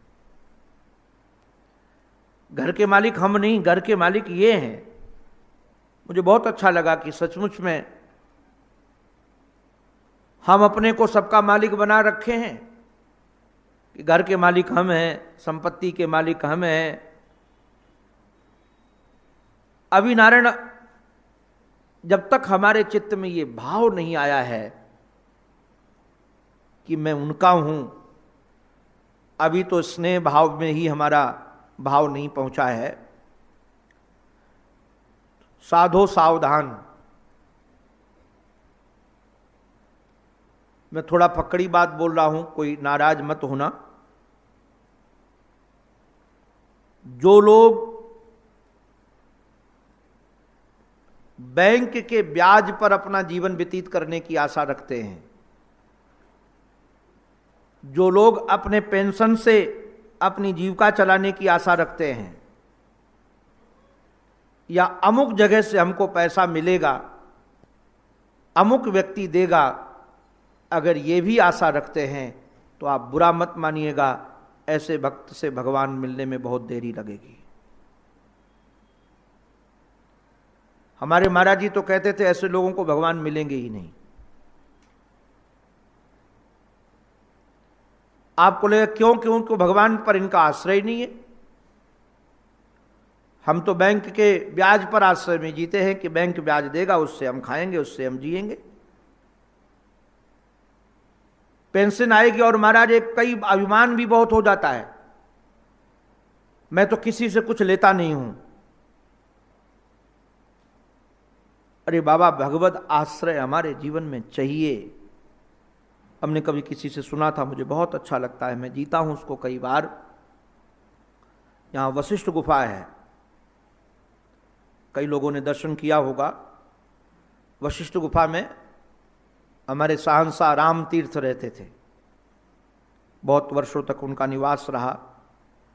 A: घर के मालिक हम नहीं, घर के मालिक ये हैं। मुझे बहुत अच्छा लगा कि सचमुच में हम अपने को सबका मालिक बना रखे हैं कि घर के मालिक हम हैं, संपत्ति के मालिक हम हैं। अभी नारायण, जब तक हमारे चित्त में ये भाव नहीं आया है कि मैं उनका हूं, अभी तो स्नेह भाव में ही हमारा भाव नहीं पहुंचा है। साधो सावधान। मैं थोड़ा फकड़ी बात बोल रहा हूं, कोई नाराज मत होना। जो लोग बैंक के ब्याज पर अपना जीवन व्यतीत करने की आशा रखते हैं, जो लोग अपने पेंशन से अपनी जीविका चलाने की आशा रखते हैं, या अमुक जगह से हमको पैसा मिलेगा, अमुक व्यक्ति देगा, अगर ये भी आशा रखते हैं तो आप बुरा मत मानिएगा, ऐसे भक्त से भगवान मिलने में बहुत देरी लगेगी। हमारे महाराज जी तो कहते थे ऐसे लोगों को भगवान मिलेंगे ही नहीं। आपको लगेगा क्यों, क्योंकि भगवान पर इनका आश्रय नहीं है। हम तो बैंक के ब्याज पर आश्रय में जीते हैं कि बैंक ब्याज देगा, उससे हम खाएंगे, उससे हम जिएंगे। पेंशन आएगी और महाराज एक कई अभिमान भी बहुत हो जाता है, मैं तो किसी से कुछ लेता नहीं हूं। अरे बाबा, भगवत आश्रय हमारे जीवन में चाहिए। हमने कभी किसी से सुना था, मुझे बहुत अच्छा लगता है, मैं जीता हूं उसको कई बार। यहां वशिष्ठ गुफा है, कई लोगों ने दर्शन किया होगा। वशिष्ठ गुफा में हमारे शहंशाह राम तीर्थ रहते थे, बहुत वर्षों तक उनका निवास रहा।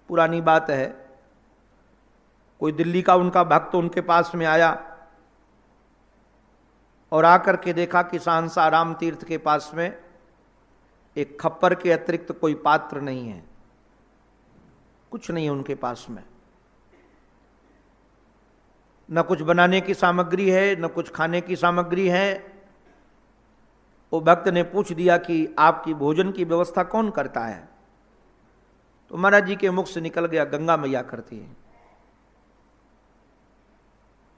A: पुरानी बात है, कोई दिल्ली का उनका भक्त उनके पास में आया और आकर के देखा कि शहंशाह राम तीर्थ के पास में एक खप्पर के अतिरिक्त कोई पात्र नहीं है, कुछ नहीं है उनके पास में, न कुछ बनाने की सामग्री है, न कुछ खाने की सामग्री है। वो भक्त ने पूछ दिया कि आपकी भोजन की व्यवस्था कौन करता है? तो महाराज जी के मुख से निकल गया, गंगा मैया करती है।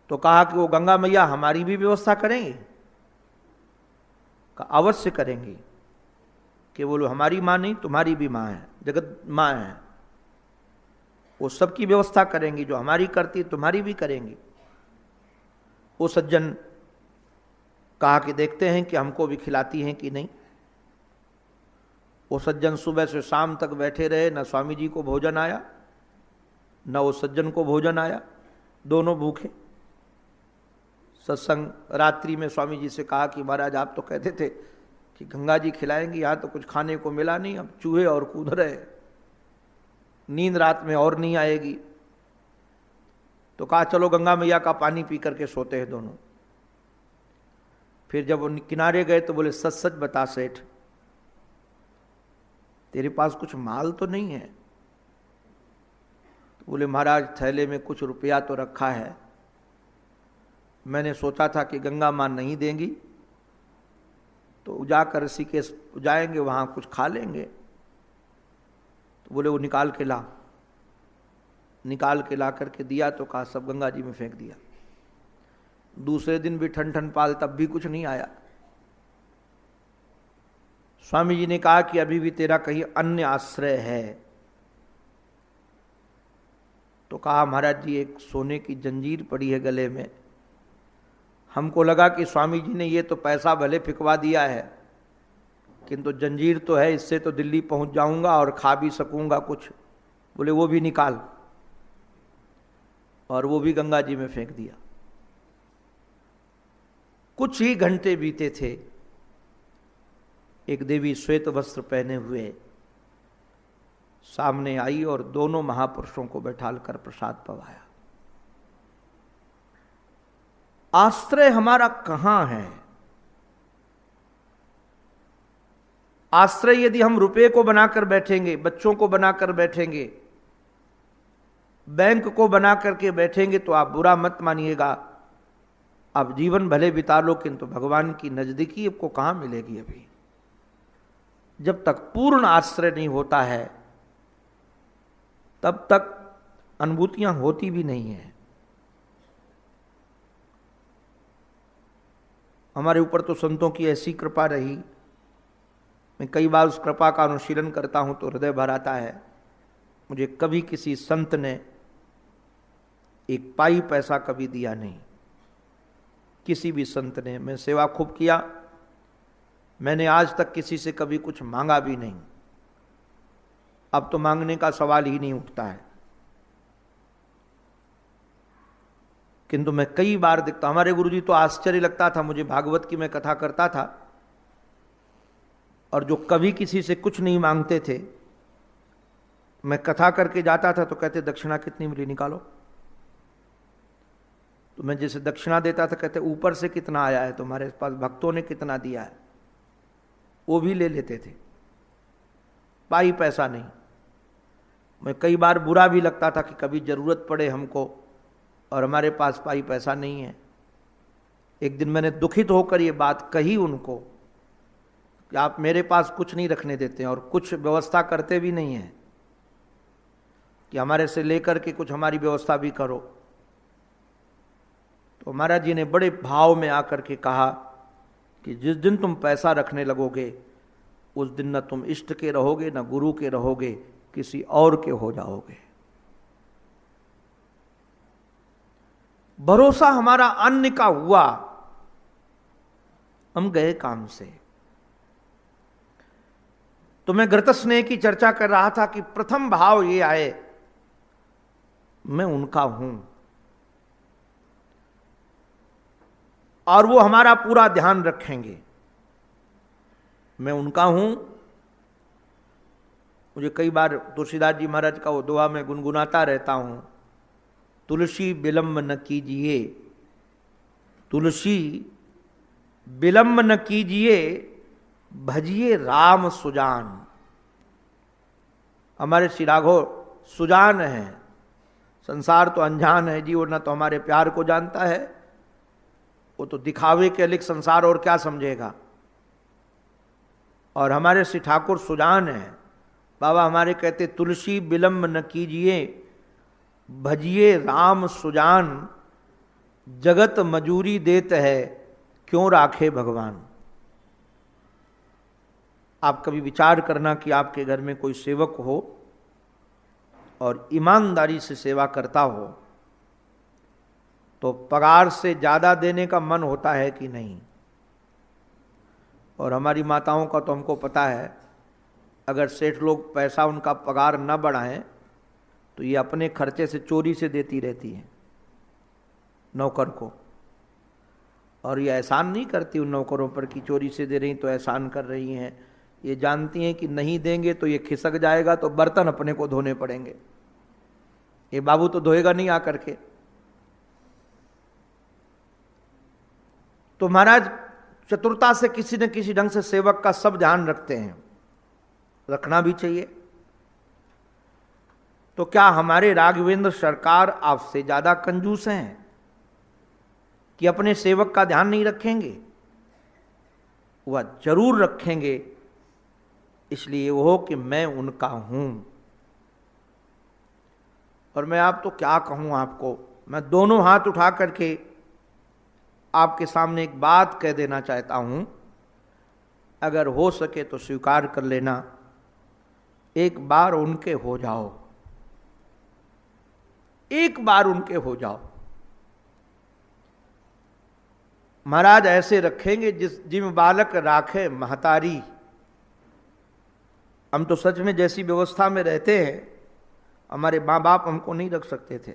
A: तो कहा कि वो गंगा मैया हमारी भी व्यवस्था करेंगे? कहा अवश्य करेंगी, केवल हमारी मां नहीं, तुम्हारी भी मां है, जगत मां है, वो सबकी व्यवस्था करेंगी, जो हमारी करती तुम्हारी भी करेंगी। वो सज्जन कहा कि देखते हैं कि हमको भी खिलाती हैं कि नहीं। वो सज्जन सुबह से शाम तक बैठे रहे, न स्वामी जी को भोजन आया, न वो सज्जन को भोजन आया, दोनों भूखे। सत्संग रात्रि में स्वामी जी से कहा कि महाराज आप तो कहते थे कि गंगा जी खिलाएंगी, यहाँ तो कुछ खाने को मिला नहीं, अब चूहे और कूद रहे। नींद रात में और नहीं आएगी। तो कहा चलो गंगा मैया का पानी पी करके सोते हैं दोनों। फिर जब वो किनारे गए तो बोले सच सच बता सेठ, तेरे पास कुछ माल तो नहीं है? तो बोले महाराज थैले में कुछ रुपया तो रखा है, मैंने सोचा था कि गंगा मां नहीं देंगी तो जाकर ऋषिकेश जाएंगे, वहां कुछ खा लेंगे। तो बोले वो निकाल के ला करके दिया तो कहा सब गंगा जी में फेंक दिया। दूसरे दिन भी ठन ठन पाल, तब भी कुछ नहीं आया। स्वामी जी ने कहा कि अभी भी तेरा कहीं अन्य आश्रय है? तो कहा महाराज जी एक सोने की जंजीर पड़ी है गले में, हमको लगा कि स्वामी जी ने ये तो पैसा भले फिकवा दिया है किंतु जंजीर तो है, इससे तो दिल्ली पहुंच जाऊंगा और खा भी सकूंगा कुछ। बोले वो भी निकाल, और वो भी गंगा जी में फेंक दिया। कुछ ही घंटे बीते थे, एक देवी श्वेत वस्त्र पहने हुए सामने आई और दोनों महापुरुषों को बैठालकर प्रसाद पवाया। आश्रय हमारा कहां है? आश्रय यदि हम रुपये को बनाकर बैठेंगे, बच्चों को बनाकर बैठेंगे, बैंक को बना करके बैठेंगे तो आप बुरा मत मानिएगा, आप जीवन भले बिता लो किंतु भगवान की नजदीकी आपको कहां मिलेगी। अभी जब तक पूर्ण आश्रय नहीं होता है तब तक अनुभूतियां होती भी नहीं है। हमारे ऊपर तो संतों की ऐसी कृपा रही, मैं कई बार उस कृपा का अनुशीलन करता हूं तो हृदय भर आता है। मुझे कभी किसी संत ने एक पाई पैसा कभी दिया नहीं, किसी भी संत ने। मैं सेवा खूब किया, मैंने आज तक किसी से कभी कुछ मांगा भी नहीं। अब तो मांगने का सवाल ही नहीं उठता है। किंतु मैं कई बार देखता, हमारे गुरुजी तो आश्चर्य लगता था मुझे, भागवत की मैं कथा करता था और जो कभी किसी से कुछ नहीं मांगते थे, मैं कथा करके जाता था तो कहते दक्षिणा कितनी मिली निकालो। तो मैं जैसे दक्षिणा देता था कहते ऊपर से कितना आया है तुम्हारे पास, भक्तों ने कितना दिया है, वो भी ले लेते थे, पाई पैसा नहीं। मैं कई बार बुरा भी लगता था कि कभी जरूरत पड़े हमको और हमारे पास पाई पैसा नहीं है। एक दिन मैंने दुखित होकर ये बात कही उनको कि आप मेरे पास कुछ नहीं रखने देते हैं और कुछ व्यवस्था करते भी नहीं हैं कि हमारे से लेकर के कुछ हमारी व्यवस्था भी करो। तो महाराज जी ने बड़े भाव में आकर के कहा कि जिस दिन तुम पैसा रखने लगोगे उस दिन न तुम इष्ट के रहोगे न गुरु के रहोगे, किसी और के हो जाओगे। भरोसा हमारा अन्य का हुआ, हम गए काम से। तो मैं घृतस्नेह की चर्चा कर रहा था कि प्रथम भाव ये आए, मैं उनका हूं और वो हमारा पूरा ध्यान रखेंगे। मैं उनका हूं। मुझे कई बार तुलसीदास जी महाराज का वो दुआ में गुनगुनाता रहता हूं, तुलसी विलंब न कीजिए, तुलसी विलंब न कीजिए, भजिए राम सुजान। हमारे श्री राघव सुजान हैं, संसार तो अनजान है जी, वो न तो हमारे प्यार को जानता है, वो तो दिखावे के लिख संसार और क्या समझेगा। और हमारे श्री ठाकुर सुजान हैं, बाबा हमारे कहते तुलसी विलंब न कीजिए, भजिए राम सुजान, जगत मजूरी देत है, क्यों राखे भगवान। आप कभी विचार करना कि आपके घर में कोई सेवक हो और ईमानदारी से सेवा करता हो तो पगार से ज्यादा देने का मन होता है कि नहीं। और हमारी माताओं का तो हमको पता है, अगर सेठ लोग पैसा उनका पगार न बढ़ाएं तो ये अपने खर्चे से चोरी से देती रहती हैं नौकर को। और ये एहसान नहीं करती उन नौकरों पर कि चोरी से दे रही तो एहसान कर रही हैं ये जानती हैं कि नहीं देंगे तो ये खिसक जाएगा, तो बर्तन अपने को धोने पड़ेंगे, ये बाबू तो धोएगा नहीं आकर के। तो महाराज चतुरता से किसी न किसी ढंग से सेवक का सब ध्यान रखते हैं, रखना भी चाहिए। तो क्या हमारे राघवेंद्र सरकार आपसे ज्यादा कंजूस हैं कि अपने सेवक का ध्यान नहीं रखेंगे? वह जरूर रखेंगे, इसलिए वो कि मैं उनका हूं। और मैं आप तो क्या कहूं आपको, मैं दोनों हाथ उठा करके आपके सामने एक बात कह देना चाहता हूं, अगर हो सके तो स्वीकार कर लेना, एक बार उनके हो जाओ, एक बार उनके हो जाओ। महाराज ऐसे रखेंगे जिम बालक राखे महतारी। हम तो सच में जैसी व्यवस्था में रहते हैं, हमारे माँ बाप हमको नहीं रख सकते थे।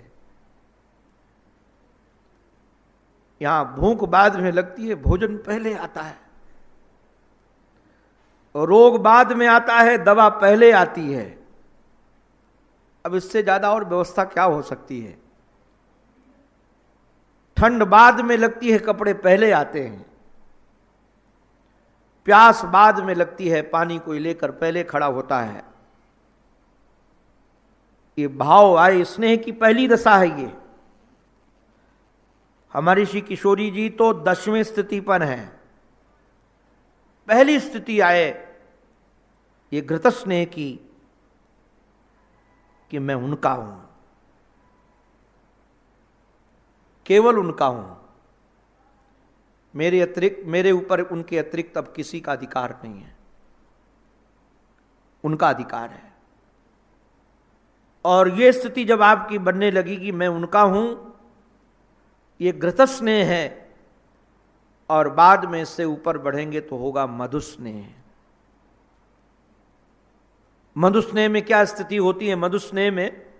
A: यहां भूख बाद में लगती है, भोजन पहले आता है, और रोग बाद में आता है, दवा पहले आती है। अब इससे ज्यादा और व्यवस्था क्या हो सकती है? ठंड बाद में लगती है, कपड़े पहले आते हैं। प्यास बाद में लगती है, पानी कोई लेकर पहले खड़ा होता है। ये भाव आए, स्नेह की पहली दशा है ये। हमारी श्री किशोरी जी तो 10वें स्थिति पर हैं। पहली स्थिति आए ये घृत स्नेह की, कि मैं उनका हूं, केवल उनका हूं, मेरे अतिरिक्त, मेरे ऊपर उनके अतिरिक्त अब किसी का अधिकार नहीं है, उनका अधिकार है। और यह स्थिति जब आपकी बनने लगी कि मैं उनका हूं, ये घृत स्नेह है, और बाद में इससे ऊपर बढ़ेंगे तो होगा मधुस्नेह। मधुस्नेह में क्या स्थिति होती है? मधुस्नेह में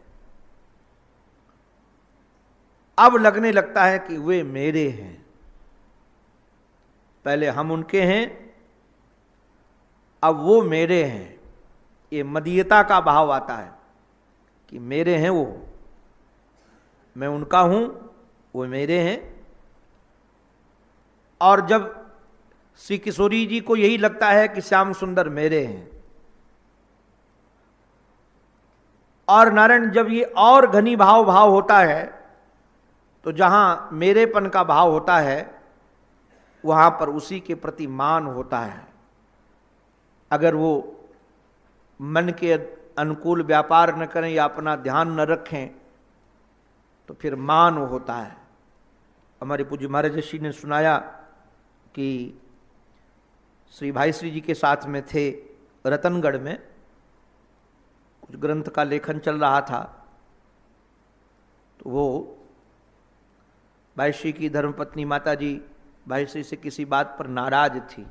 A: अब लगने लगता है कि वे मेरे हैं, पहले हम उनके हैं, अब वो मेरे हैं। ये मदीयता का भाव आता है कि मेरे हैं वो, मैं उनका हूं, वो मेरे हैं। और जब श्री किशोरी जी को यही लगता है कि श्याम सुंदर मेरे हैं, और नारायण जब ये और घनी भाव होता है, तो जहां मेरेपन का भाव होता है, वहां पर उसी के प्रति मान होता है। अगर वो मन के अनुकूल व्यापार न करें या अपना ध्यान न रखें, तो फिर मान होता है। हमारे पूज्य महाराज जी ने सुनाया कि श्री भाई श्री जी के साथ में थे रतनगढ़ में, कुछ ग्रंथ का लेखन चल रहा था, तो वो भाई श्री की धर्मपत्नी माता जी भाई श्री से किसी बात पर नाराज थी,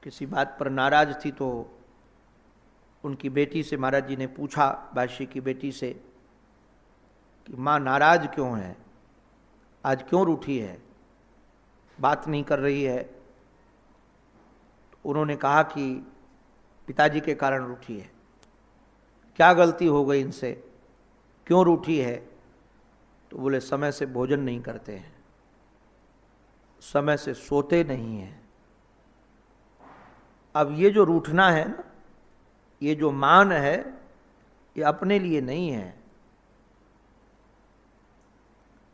A: किसी बात पर नाराज थी। तो उनकी बेटी से महाराज जी ने पूछा, भाई श्री की बेटी से, कि माँ नाराज क्यों है, आज क्यों रूठी है, बात नहीं कर रही है? तो उन्होंने कहा कि पिताजी के कारण रूठी है। क्या गलती हो गई इनसे, क्यों रूठी है? तो बोले समय से भोजन नहीं करते हैं, समय से सोते नहीं हैं। अब ये जो रूठना है ना, ये जो मान है, ये अपने लिए नहीं है।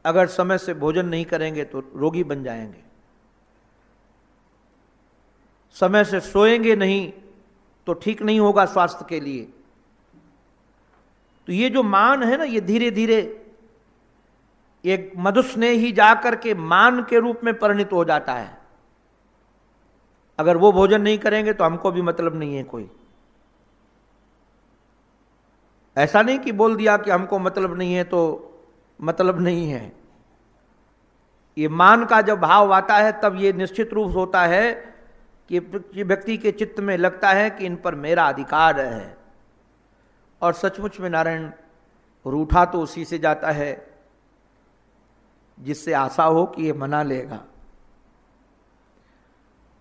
A: अगर समय से भोजन नहीं करेंगे तो रोगी बन जाएंगे, समय से सोएंगे नहीं तो ठीक नहीं होगा स्वास्थ्य के लिए। तो ये जो मान है ना, ये धीरे धीरे एक मधुस्नेह ही जाकर के मान के रूप में परिणित हो जाता है। अगर वो भोजन नहीं करेंगे तो हमको भी मतलब नहीं है कोई। ऐसा नहीं कि बोल दिया कि हमको मतलब नहीं है तो मतलब नहीं है। ये मान का जब भाव आता है, तब ये निश्चित रूप होता है कि व्यक्ति के चित्त में लगता है कि इन पर मेरा अधिकार है। और सचमुच में नारायण, रूठा तो उसी से जाता है जिससे आशा हो कि ये मना लेगा।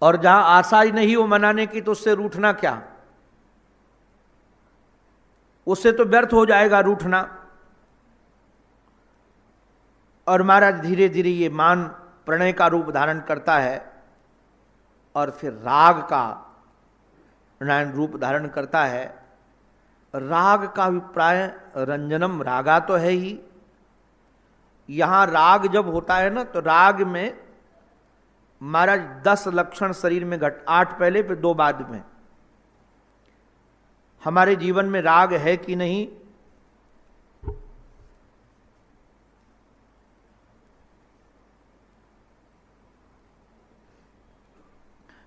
A: और जहां आशा ही नहीं हो मनाने की तो उससे रूठना क्या, उससे तो व्यर्थ हो जाएगा रूठना। और महाराज धीरे धीरे ये मान प्रणय का रूप धारण करता है और फिर राग का रूप धारण करता है। राग का अभिप्राय रंजनम रागा तो है ही। यहां राग जब होता है ना तो राग में महाराज 10 लक्षण शरीर में 8 पहले फिर 2 बाद में। हमारे जीवन में राग है कि नहीं,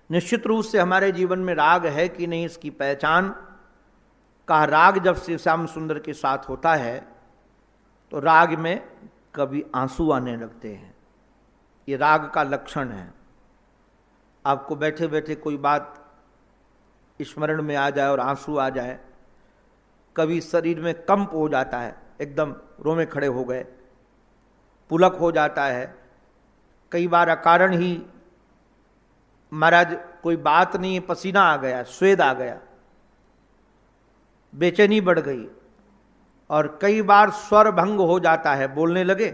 A: निश्चित रूप से हमारे जीवन में राग है कि नहीं इसकी पहचान का, राग जब श्री श्याम सुंदर के साथ होता है तो राग में कभी आंसू आने लगते हैं। ये राग का लक्षण है। आपको बैठे बैठे कोई बात स्मरण में आ जाए और आंसू आ जाए, कभी शरीर में कंप हो जाता है, एकदम रोमे खड़े हो गए, पुलक हो जाता है। कई बार अकारण ही महाराज कोई बात नहीं, पसीना आ गया, स्वेद आ गया, बेचैनी बढ़ गई, और कई बार स्वर भंग हो जाता है, बोलने लगे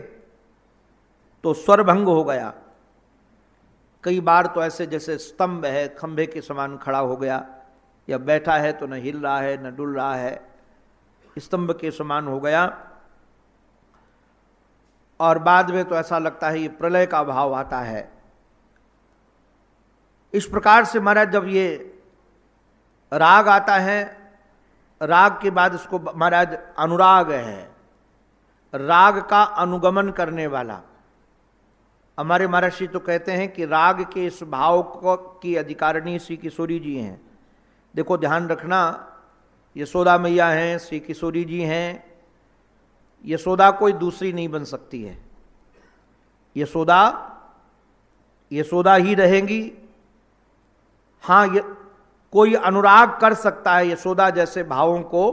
A: तो स्वर भंग हो गया। कई बार तो ऐसे जैसे स्तंभ है, खंभे के समान खड़ा हो गया, या बैठा है तो न हिल रहा है न डुल रहा है, स्तंभ के समान हो गया। और बाद में तो ऐसा लगता है ये प्रलय का भाव आता है। इस प्रकार से महाराज जब ये राग आता है, राग के बाद इसको महाराज अनुराग है, राग का अनुगमन करने वाला। हमारे महर्षि तो कहते हैं कि राग के इस भाव को की अधिकारिणी श्री किशोरी जी हैं। देखो ध्यान रखना, यशोदा मैया हैं, श्री किशोरी जी हैं। यशोदा कोई दूसरी नहीं बन सकती है, यशोदा यशोदा ही रहेंगी। हाँ, कोई अनुराग कर सकता है, यशोदा जैसे भावों को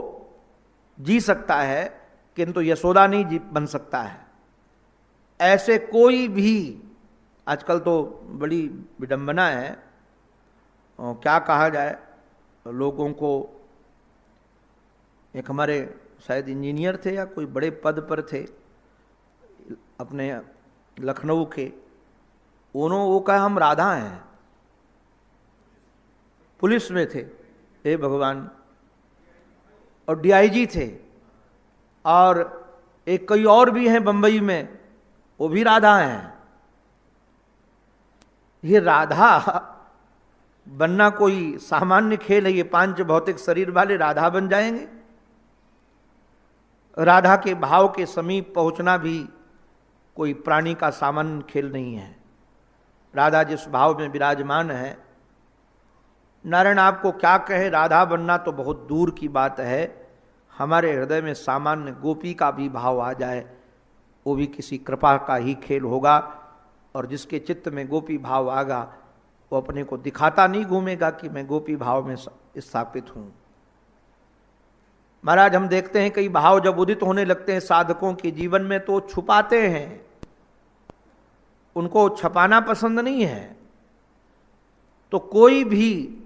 A: जी सकता है, किंतु यशोदा नहीं जी बन सकता है। ऐसे कोई भी, आजकल तो बड़ी विडंबना है, और क्या कहा जाए लोगों को। एक हमारे शायद इंजीनियर थे या कोई बड़े पद पर थे अपने लखनऊ के, उन्होंने वो कहा हम राधा हैं, पुलिस में थे, हे भगवान, और डीआईजी थे, और एक कई और भी हैं बंबई में, वो भी राधा हैं। ये राधा बनना कोई सामान्य खेल है? ये 5 भौतिक शरीर वाले राधा बन जाएंगे? राधा के भाव के समीप पहुंचना भी कोई प्राणी का सामान्य खेल नहीं है। राधा जिस भाव में विराजमान है, नारायण आपको क्या कहे, राधा बनना तो बहुत दूर की बात है। हमारे हृदय में सामान्य गोपी का भी भाव आ जाए, वो भी किसी कृपा का ही खेल होगा। और जिसके चित्त में गोपी भाव आगा, वो अपने को दिखाता नहीं घूमेगा कि मैं गोपी भाव में स्थापित हूं। महाराज हम देखते हैं कई भाव जब उदित होने लगते हैं साधकों के जीवन में तो छुपाते हैं, उनको छपाना पसंद नहीं है। तो कोई भी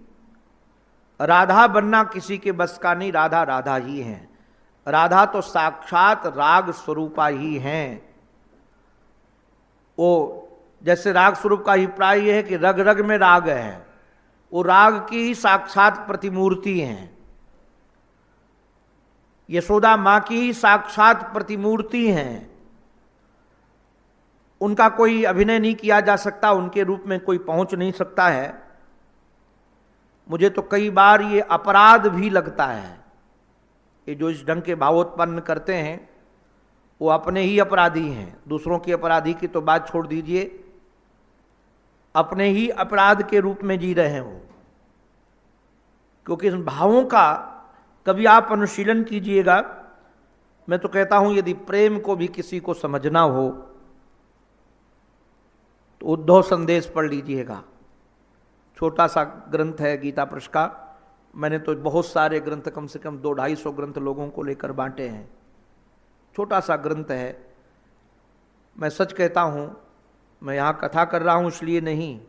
A: राधा बनना किसी के बस का नहीं, राधा राधा ही है। राधा तो साक्षात राग स्वरूपा ही हैं। वो जैसे राग स्वरूप का अभिप्राय यह है कि रग रग में राग है, वो राग की ही साक्षात प्रतिमूर्ति हैं। यशोदा मां की ही साक्षात प्रतिमूर्ति हैं। उनका कोई अभिनय नहीं किया जा सकता, उनके रूप में कोई पहुंच नहीं सकता है। मुझे तो कई बार ये अपराध भी लगता है, ये जो इस ढंग के भावोत्पन्न करते हैं वो अपने ही अपराधी हैं। दूसरों के अपराधी की तो बात छोड़ दीजिए, अपने ही अपराध के रूप में जी रहे हो। क्योंकि इन भावों का कभी आप अनुशीलन कीजिएगा। मैं तो कहता हूं यदि प्रेम को भी किसी को समझना हो तो उद्धव संदेश पढ़ लीजिएगा। छोटा सा ग्रंथ है गीता प्रश का, मैंने तो बहुत सारे ग्रंथ, कम से कम 200-250 ग्रंथ लोगों को लेकर बांटे हैं। छोटा सा ग्रंथ है। मैं सच कहता हूं, मैं यहां कथा कर रहा हूं इसलिए नहीं,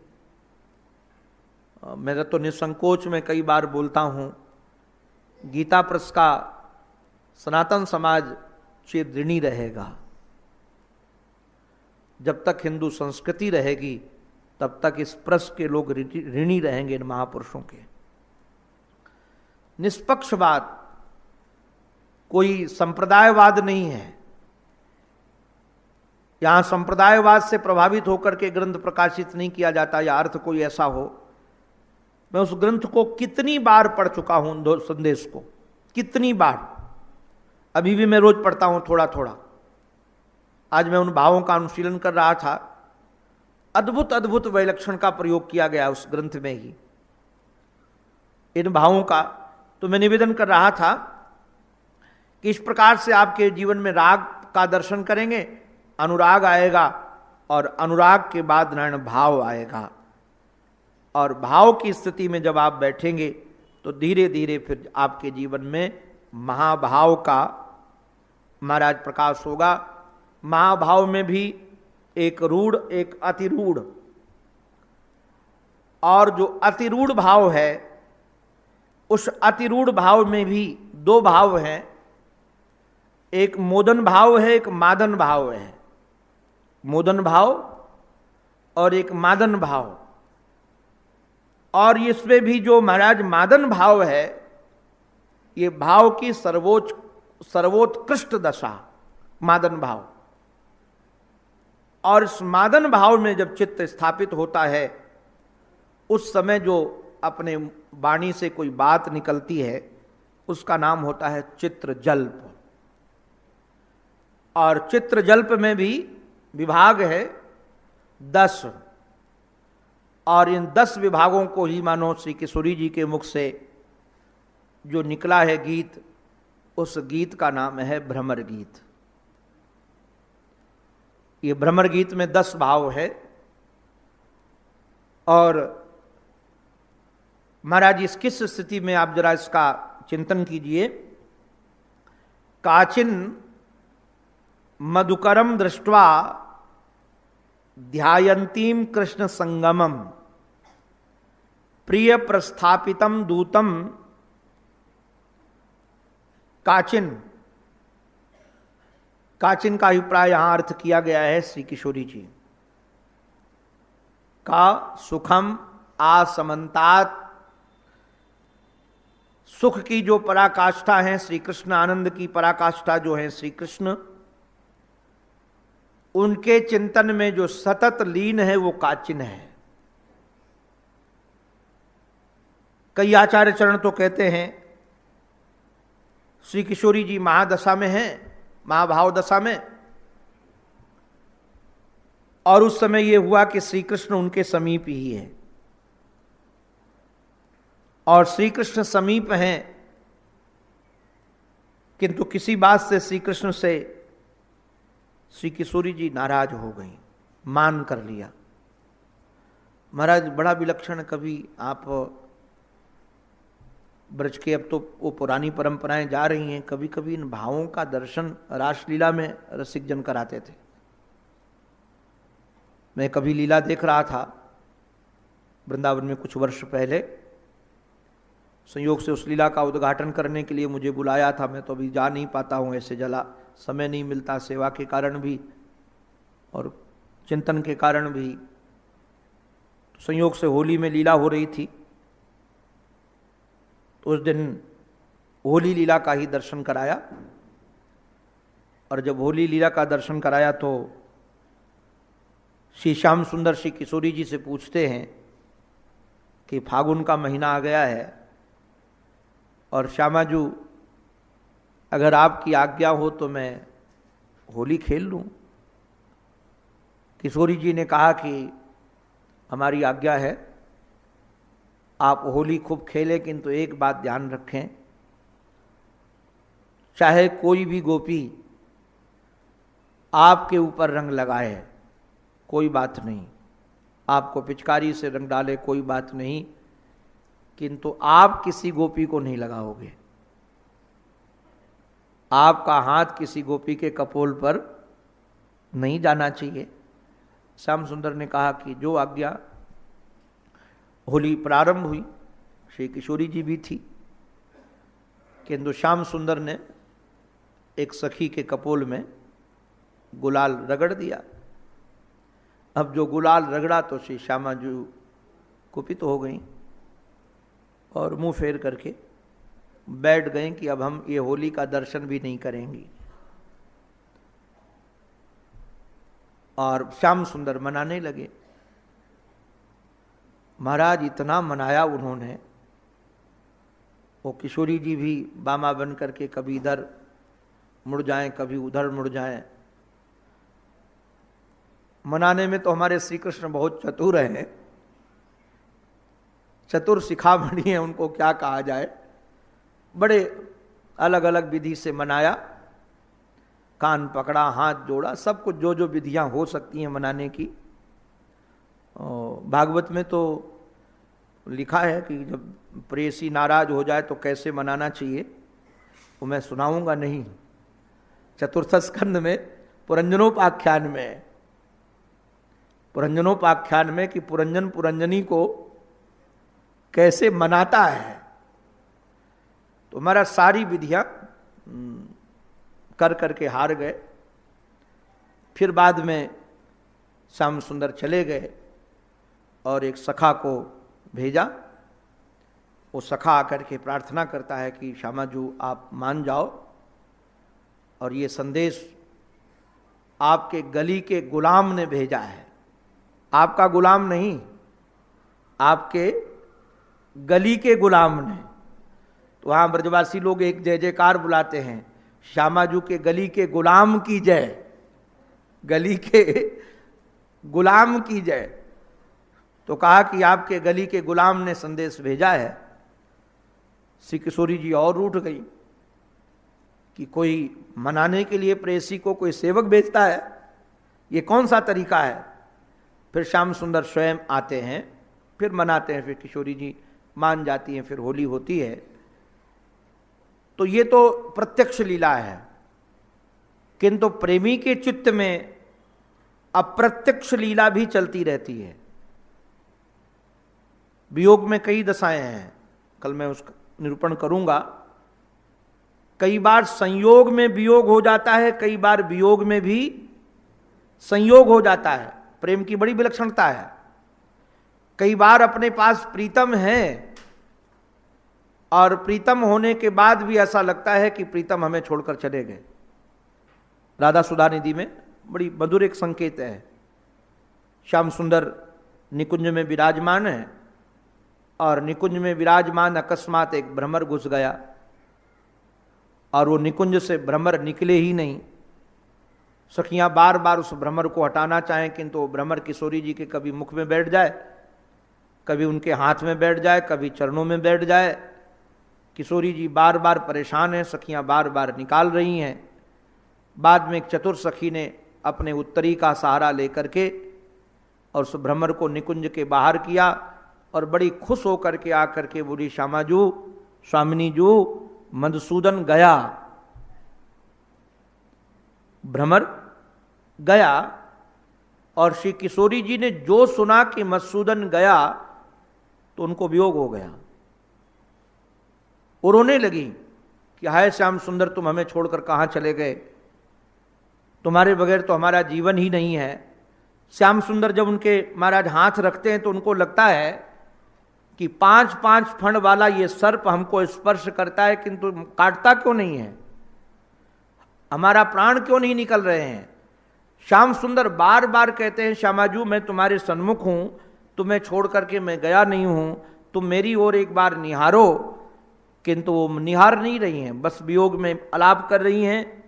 A: मेरा तो निसंकोच में कई बार बोलता हूँ, गीता प्रेस का सनातन समाज चिर ऋणी रहेगा। जब तक हिंदू संस्कृति रहेगी तब तक इस प्रेस के लोग ऋणी रहेंगे इन महापुरुषों के। निष्पक्ष बात, कोई संप्रदायवाद नहीं है। यहां संप्रदायवाद से प्रभावित होकर के ग्रंथ प्रकाशित नहीं किया जाता, या अर्थ कोई ऐसा हो। मैं उस ग्रंथ को कितनी बार पढ़ चुका हूं, संदेश को कितनी बार, अभी भी मैं रोज पढ़ता हूं थोड़ा थोड़ा। आज मैं उन भावों का अनुशीलन कर रहा था, अद्भुत अद्भुत वैलक्षण का प्रयोग किया गया उस ग्रंथ में ही इन भावों का। तो मैं निवेदन कर रहा था कि इस प्रकार से आपके जीवन में राग का दर्शन करेंगे, अनुराग आएगा, और अनुराग के बाद नारायण भाव आएगा। और भाव की स्थिति में जब आप बैठेंगे तो धीरे धीरे फिर आपके जीवन में महाभाव का महाराज प्रकाश होगा। महाभाव में भी एक रूढ़ एक अतिरूढ़, और जो अतिरूढ़ भाव है उस अतिरूढ़ भाव में भी दो भाव हैं, एक मोदन भाव है, एक मादन भाव है। मोदन भाव और एक मादन भाव। और इसमें भी जो महाराज मादन भाव है, ये भाव की सर्वोत्कृष्ट दशा मादन भाव। और इस मादन भाव में जब चित्त स्थापित होता है, उस समय जो अपने वाणी से कोई बात निकलती है उसका नाम होता है चित्रजल्प। और चित्रजल्प में भी विभाग है 10, और इन 10 विभागों को ही मानो श्री किशोरी जी के मुख से जो निकला है गीत, उस गीत का नाम है भ्रमर गीत। ये भ्रमर गीत में 10 भाव है। और महाराज इस किस स्थिति में आप जरा इसका चिंतन कीजिए। काचिन मधुकरम दृष्ट्वा ध्यायंतीम कृष्ण संगमम प्रिय प्रस्थापितम दूतम। काचिन, काचिन का अभिप्राय यहां अर्थ किया गया है श्री किशोरी जी का सुखम आसमंतात। सुख की जो पराकाष्ठा है श्री कृष्ण, आनंद की पराकाष्ठा जो है श्री कृष्ण, उनके चिंतन में जो सतत लीन है वो काचिन है। कई आचार्य चरण तो कहते हैं श्री किशोरी जी महादशा में हैं, महाभाव दशा में, और उस समय यह हुआ कि श्री कृष्ण उनके समीप ही है। और श्री कृष्ण समीप हैं, किंतु किसी बात से श्री कृष्ण से श्री किशोरी जी नाराज हो गई, मान कर लिया। महाराज बड़ा विलक्षण, कभी आप ब्रज के, अब तो वो पुरानी परंपराएं जा रही हैं, कभी कभी इन भावों का दर्शन रासलीला में रसिक जन कराते थे। मैं कभी लीला देख रहा था वृंदावन में कुछ वर्ष पहले, संयोग से उस लीला का उद्घाटन करने के लिए मुझे बुलाया था। मैं तो अभी जा नहीं पाता हूँ, ऐसे जला समय नहीं मिलता, सेवा के कारण भी और चिंतन के कारण भी। संयोग से होली में लीला हो रही थी, तो उस दिन होली लीला का ही दर्शन कराया। और जब होली लीला का दर्शन कराया तो श्री श्याम सुंदर श्री किशोरी जी से पूछते हैं कि फागुन का महीना आ गया है और श्यामाजू अगर आपकी आज्ञा हो तो मैं होली खेल लूं। किशोरी जी ने कहा कि हमारी आज्ञा है, आप होली खूब खेलें, किंतु एक बात ध्यान रखें, चाहे कोई भी गोपी आपके ऊपर रंग लगाए कोई बात नहीं, आपको पिचकारी से रंग डाले कोई बात नहीं, किंतु आप किसी गोपी को नहीं लगाओगे। आपका हाथ किसी गोपी के कपोल पर नहीं जाना चाहिए। श्याम सुंदर ने कहा कि जो आज्ञा, होली प्रारंभ हुई। श्री किशोरी जी भी थी, किंतु श्याम सुंदर ने एक सखी के कपोल में गुलाल रगड़ दिया। अब जो गुलाल रगड़ा तो श्री श्यामा जी कुपित हो गई और मुंह फेर करके बैठ गए कि अब हम ये होली का दर्शन भी नहीं करेंगी। और श्याम सुंदर मनाने लगे। महाराज इतना मनाया उन्होंने, वो किशोरी जी भी बामा बन करके कभी इधर मुड़ जाएं, कभी उधर मुड़ जाएं। मनाने में तो हमारे श्री कृष्ण बहुत चतुर हैं, चतुर शिखामणि हैं, उनको क्या कहा जाए। बड़े अलग अलग विधि से मनाया, कान पकड़ा, हाथ जोड़ा, सब कुछ जो जो विधियां हो सकती हैं मनाने की। भागवत में तो लिखा है कि जब प्रेयसी नाराज हो जाए तो कैसे मनाना चाहिए, वो मैं सुनाऊंगा नहीं। चतुर्थ स्कंद में पुरंजनोपाख्यान में, पुरंजनोपाख्यान में कि पुरंजन पुरंजनी को कैसे मनाता है। तो हमारा सारी विधियां कर करके हार गए। फिर बाद में श्याम सुंदर चले गए और एक सखा को भेजा। वो सखा आकर के प्रार्थना करता है कि श्यामाजू आप मान जाओ और ये संदेश आपके गली के गुलाम ने भेजा है। आपका गुलाम नहीं, आपके गली के गुलाम ने। तो वहाँ ब्रजवासी लोग एक जय जयकार बुलाते हैं, श्यामाजू के गली के गुलाम की जय, गली के गुलाम की जय। तो कहा कि आपके गली के गुलाम ने संदेश भेजा है। श्री किशोरी जी और उठ गई कि कोई मनाने के लिए प्रेयसी को कोई सेवक भेजता है, ये कौन सा तरीका है। फिर श्याम सुंदर स्वयं आते हैं, फिर मनाते हैं, फिर किशोरी जी मान जाती हैं, फिर होली होती है। तो ये तो प्रत्यक्ष लीला है, किंतु प्रेमी के चित्त में अप्रत्यक्ष लीला भी चलती रहती है। वियोग में कई दशाएं हैं, कल मैं उसका निरूपण करूंगा। कई बार संयोग में वियोग हो जाता है, कई बार वियोग में भी संयोग हो जाता है। प्रेम की बड़ी विलक्षणता है। कई बार अपने पास प्रीतम है और प्रीतम होने के बाद भी ऐसा लगता है कि प्रीतम हमें छोड़कर चले गए। राधा सुधा निधि में बड़ी मधुर एक संकेत है। श्याम सुंदर निकुंज में विराजमान है और निकुंज में विराजमान अकस्मात एक भ्रमर घुस गया और वो निकुंज से भ्रमर निकले ही नहीं। सखियां बार बार उस भ्रमर को हटाना चाहें, किंतु वो भ्रमर किशोरी जी के कभी मुख में बैठ जाए, कभी उनके हाथ में बैठ जाए, कभी चरणों में बैठ जाए। किशोरी जी बार बार परेशान हैं, सखियां बार बार निकाल रही हैं। बाद में एक चतुर सखी ने अपने उत्तरी का सहारा लेकर के और उस भ्रमर को निकुंज के बाहर किया और बड़ी खुश होकर के आकर के बोली, श्यामाजू, स्वामिनी जू, मधुसूदन गया। भ्रमर गया और श्री किशोरी जी ने जो सुना कि मधुसूदन गया तो उनको वियोग हो गया। वो रोने लगी कि हाय श्याम सुंदर, तुम हमें छोड़कर कहाँ चले गए, तुम्हारे बगैर तो हमारा जीवन ही नहीं है। श्याम सुंदर जब उनके महाराज हाथ रखते हैं तो उनको लगता है कि 5-5 फण वाला ये सर्प हमको स्पर्श करता है, किंतु काटता क्यों नहीं है, हमारा प्राण क्यों नहीं निकल रहे हैं। श्याम सुंदर बार बार कहते हैं, श्यामाजू मैं तुम्हारे सन्मुख हूं, तुम्हें छोड़ करके मैं गया नहीं हूं, तुम मेरी ओर एक बार निहारो। किंतु वो निहार नहीं रही हैं, बस वियोग में आलाप कर रही हैं।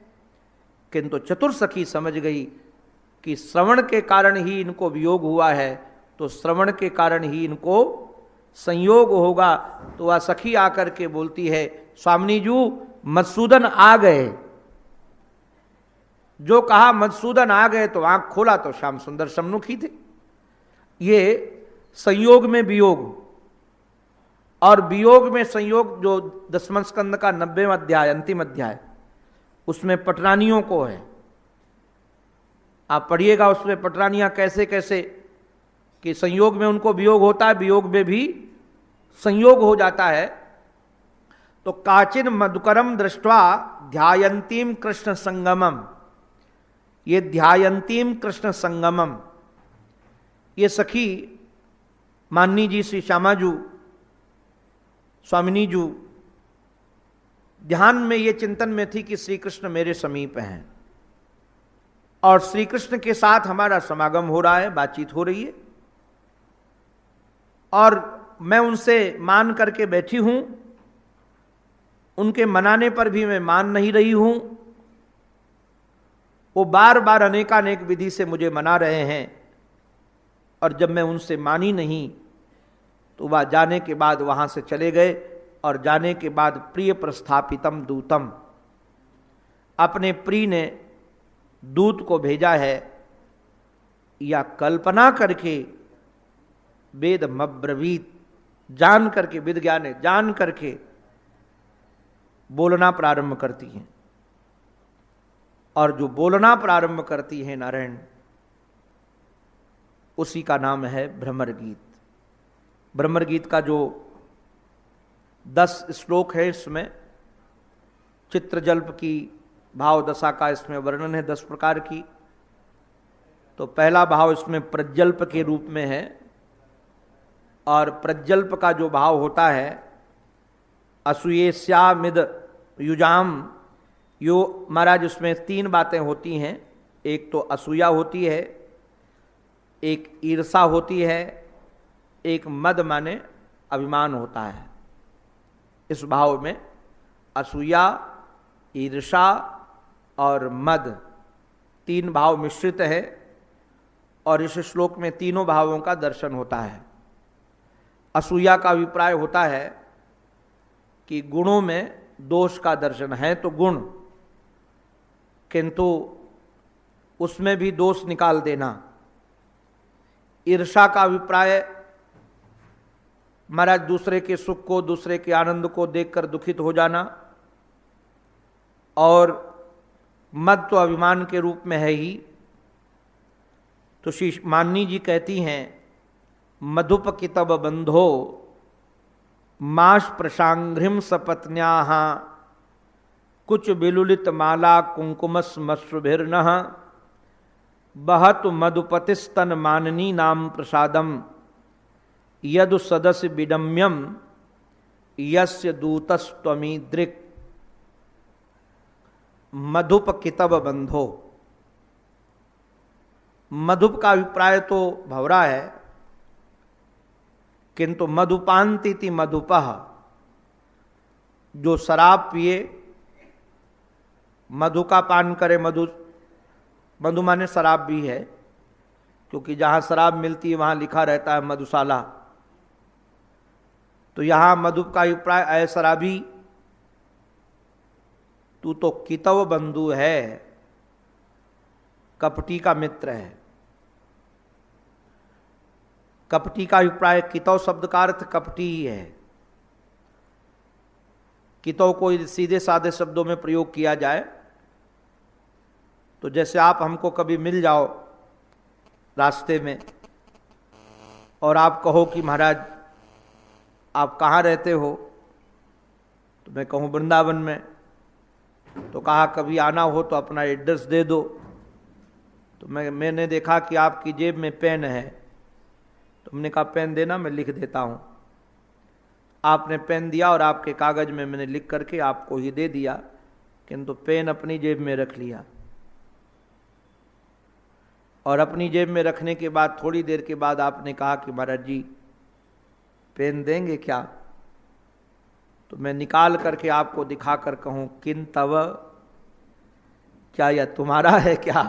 A: किंतु चतुर सखी समझ गई कि श्रवण के कारण ही इनको वियोग हुआ है, तो श्रवण के कारण ही इनको संयोग होगा। तो वह सखी आकर के बोलती है, स्वामिनी जू, मधुसूदन आ गए। जो कहा मधुसूदन आ गए तो आंख खोला तो श्याम सुंदर सम्मुख ही थे। ये संयोग में वियोग और वियोग में संयोग, जो 10वें स्कंद का 90वां अध्याय, अंतिम अध्याय, उसमें पटरानियों को है। आप पढ़िएगा, उसमें पटरानियां कैसे कैसे कि संयोग में उनको वियोग होता है, वियोग में भी संयोग हो जाता है। तो काचिन मधुकरम दृष्ट्वा ध्यायंतीम कृष्ण संगमम, ये ध्यायंतीम कृष्ण संगमम, ये सखी माननी जी, श्री श्यामाजू, स्वामिनी जू ध्यान में ये चिंतन में थी कि श्री कृष्ण मेरे समीप हैं और श्री कृष्ण के साथ हमारा समागम हो रहा है, बातचीत हो रही है, और मैं उनसे मान करके बैठी हूं, उनके मनाने पर भी मैं मान नहीं रही हूं। वो बार बार अनेकानेक विधि से मुझे मना रहे हैं, और जब मैं उनसे मानी नहीं तो वह जाने के बाद वहां से चले गए। और जाने के बाद प्रिय प्रस्थापितम दूतम, अपने प्रिय ने दूत को भेजा है, या कल्पना करके वेद मब्रवीत, जान करके, विद ज्ञाने जान करके बोलना प्रारंभ करती हैं। और जो बोलना प्रारंभ करती है नारायण, उसी का नाम है भ्रमर गीत। भ्रमर गीत का जो 10 श्लोक है, इसमें चित्रजल्प की भाव दशा का इसमें वर्णन है 10 प्रकार की। तो पहला भाव इसमें प्रज्जल्प के रूप में है, और प्रज्जल्प का जो भाव होता है, असूयेस्यामिद युजाम, यो महाराज उसमें 3 बातें होती हैं। एक तो असूया होती है, एक ईर्षा होती है, एक मद माने अभिमान होता है। इस भाव में असूया, ईर्षा और मद 3 भाव मिश्रित है, और इस श्लोक में तीनों भावों का दर्शन होता है। असूया का अभिप्राय होता है कि गुणों में दोष का दर्शन है तो गुण, किंतु उसमें भी दोष निकाल देना। ईर्षा का अभिप्राय महाराज दूसरे के सुख को, दूसरे के आनंद को देखकर दुखित हो जाना, और मद तो अभिमान के रूप में है ही। तो श्री माननी जी कहती हैं, मधुप कितब बंधो माश प्रशांघ्रिम सपत्न्याः कुछ बिलुलित माला कुंकुमस्मश्रुभिर्नः बहतु मधुपतिस्तन माननी नाम प्रसादम यदु सदस्य विडम्यम यस्य दूतस्त्वमी दृक्। मधुप कितब बंधो, मधुप का अभिप्राय तो भवरा है, किंतु मधुपान्तिति मधुपः, जो शराब पिए, मधु का पान करे, मधु माने शराब भी है, क्योंकि जहाँ शराब मिलती है वहाँ लिखा रहता है मधुशाला। तो यहाँ मधुप का अभिप्राय, ऐ शराबी तू तो कितव बंधु है, कपटी का मित्र है। कपटी का अभिप्राय, कितव शब्द का अर्थ कपटी ही है। कितव को सीधे साधे शब्दों में प्रयोग किया जाए तो जैसे आप हमको कभी मिल जाओ रास्ते में और आप कहो कि महाराज आप कहाँ रहते हो, तो मैं कहूँ वृंदावन में, तो कहा कभी आना हो तो अपना एड्रेस दे दो। तो मैंने देखा कि आपकी जेब में पेन है, तो हमने कहा पेन देना, मैं लिख देता हूँ। आपने पेन दिया और आपके कागज में मैंने लिख करके आपको ही दे दिया, किंतु पेन अपनी जेब में रख लिया। और अपनी जेब में रखने के बाद थोड़ी देर के बाद आपने कहा कि महाराज जी पेन देंगे क्या? तो मैं निकाल करके आपको दिखा कर कहूं किन तव, क्या यह तुम्हारा है क्या?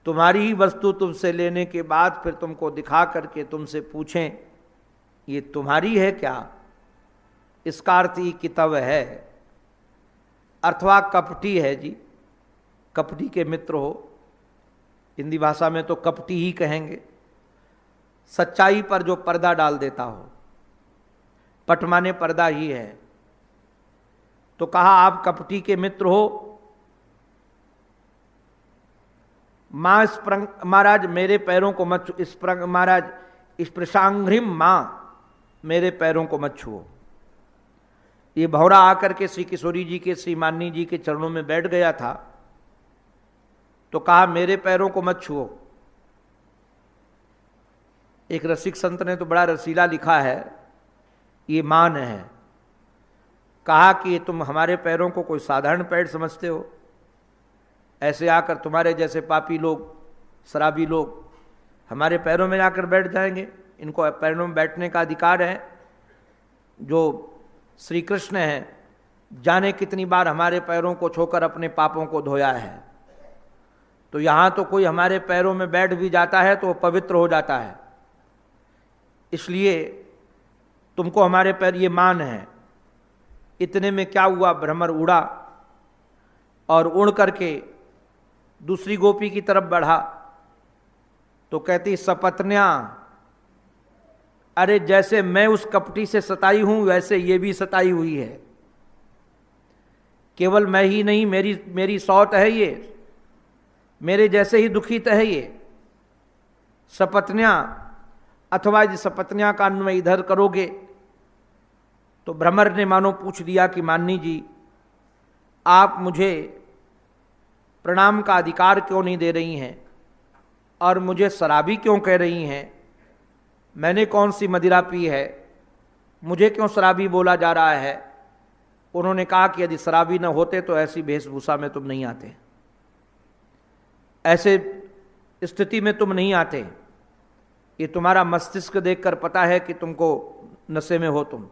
A: तुम्हारी ही वस्तु तुमसे लेने के बाद फिर तुमको दिखा करके तुमसे पूछें ये तुम्हारी है क्या? इसका अर्थ ही कितव है, अथवा कपटी है जी, कपटी के मित्र हो। हिंदी भाषा में तो कपटी ही कहेंगे, सच्चाई पर जो पर्दा डाल देता हो, पट माने पर्दा ही है। तो कहा आप कपटी के मित्र हो, माँ महाराज मेरे पैरों को मत महाराज स्पृशांघ्रिम माँ मेरे पैरों को मत छुओ। ये भौरा आकर के श्री किशोरी जी के श्री माननी जी के चरणों में बैठ गया था, तो कहा मेरे पैरों को मत छुओ। एक रसिक संत ने तो बड़ा रसीला लिखा है, ये मान है। कहा कि तुम हमारे पैरों को कोई साधारण पैर समझते हो? ऐसे आकर तुम्हारे जैसे पापी लोग, शराबी लोग हमारे पैरों में आकर बैठ जाएंगे? इनको पैरों में बैठने का अधिकार है। जो श्री कृष्ण हैं, जाने कितनी बार हमारे पैरों को छूकर अपने पापों को धोया है। तो यहाँ तो कोई हमारे पैरों में बैठ भी जाता है तो वो पवित्र हो जाता है। इसलिए तुमको हमारे पैर, ये मान है। इतने में क्या हुआ, भ्रमर उड़ा और उड़ करके दूसरी गोपी की तरफ बढ़ा। तो कहती सपत्न्या, अरे जैसे मैं उस कपटी से सताई हूं वैसे ये भी सताई हुई है। केवल मैं ही नहीं, मेरी सौत है ये, मेरे जैसे ही दुखित है ये। सपत्न्या, अथवा यदि सपत्न्या का अन्वय इधर करोगे तो भ्रमर ने मानो पूछ दिया कि माननी जी, आप मुझे प्रणाम का अधिकार क्यों नहीं दे रही हैं और मुझे शराबी क्यों कह रही हैं? मैंने कौन सी मदिरा पी है, मुझे क्यों शराबी बोला जा रहा है? उन्होंने कहा कि यदि शराबी न होते तो ऐसी वेशभूषा में तुम नहीं आते, ऐसे स्थिति में तुम नहीं आते। ये तुम्हारा मस्तिष्क देखकर पता है कि तुमको नशे में हो तुम।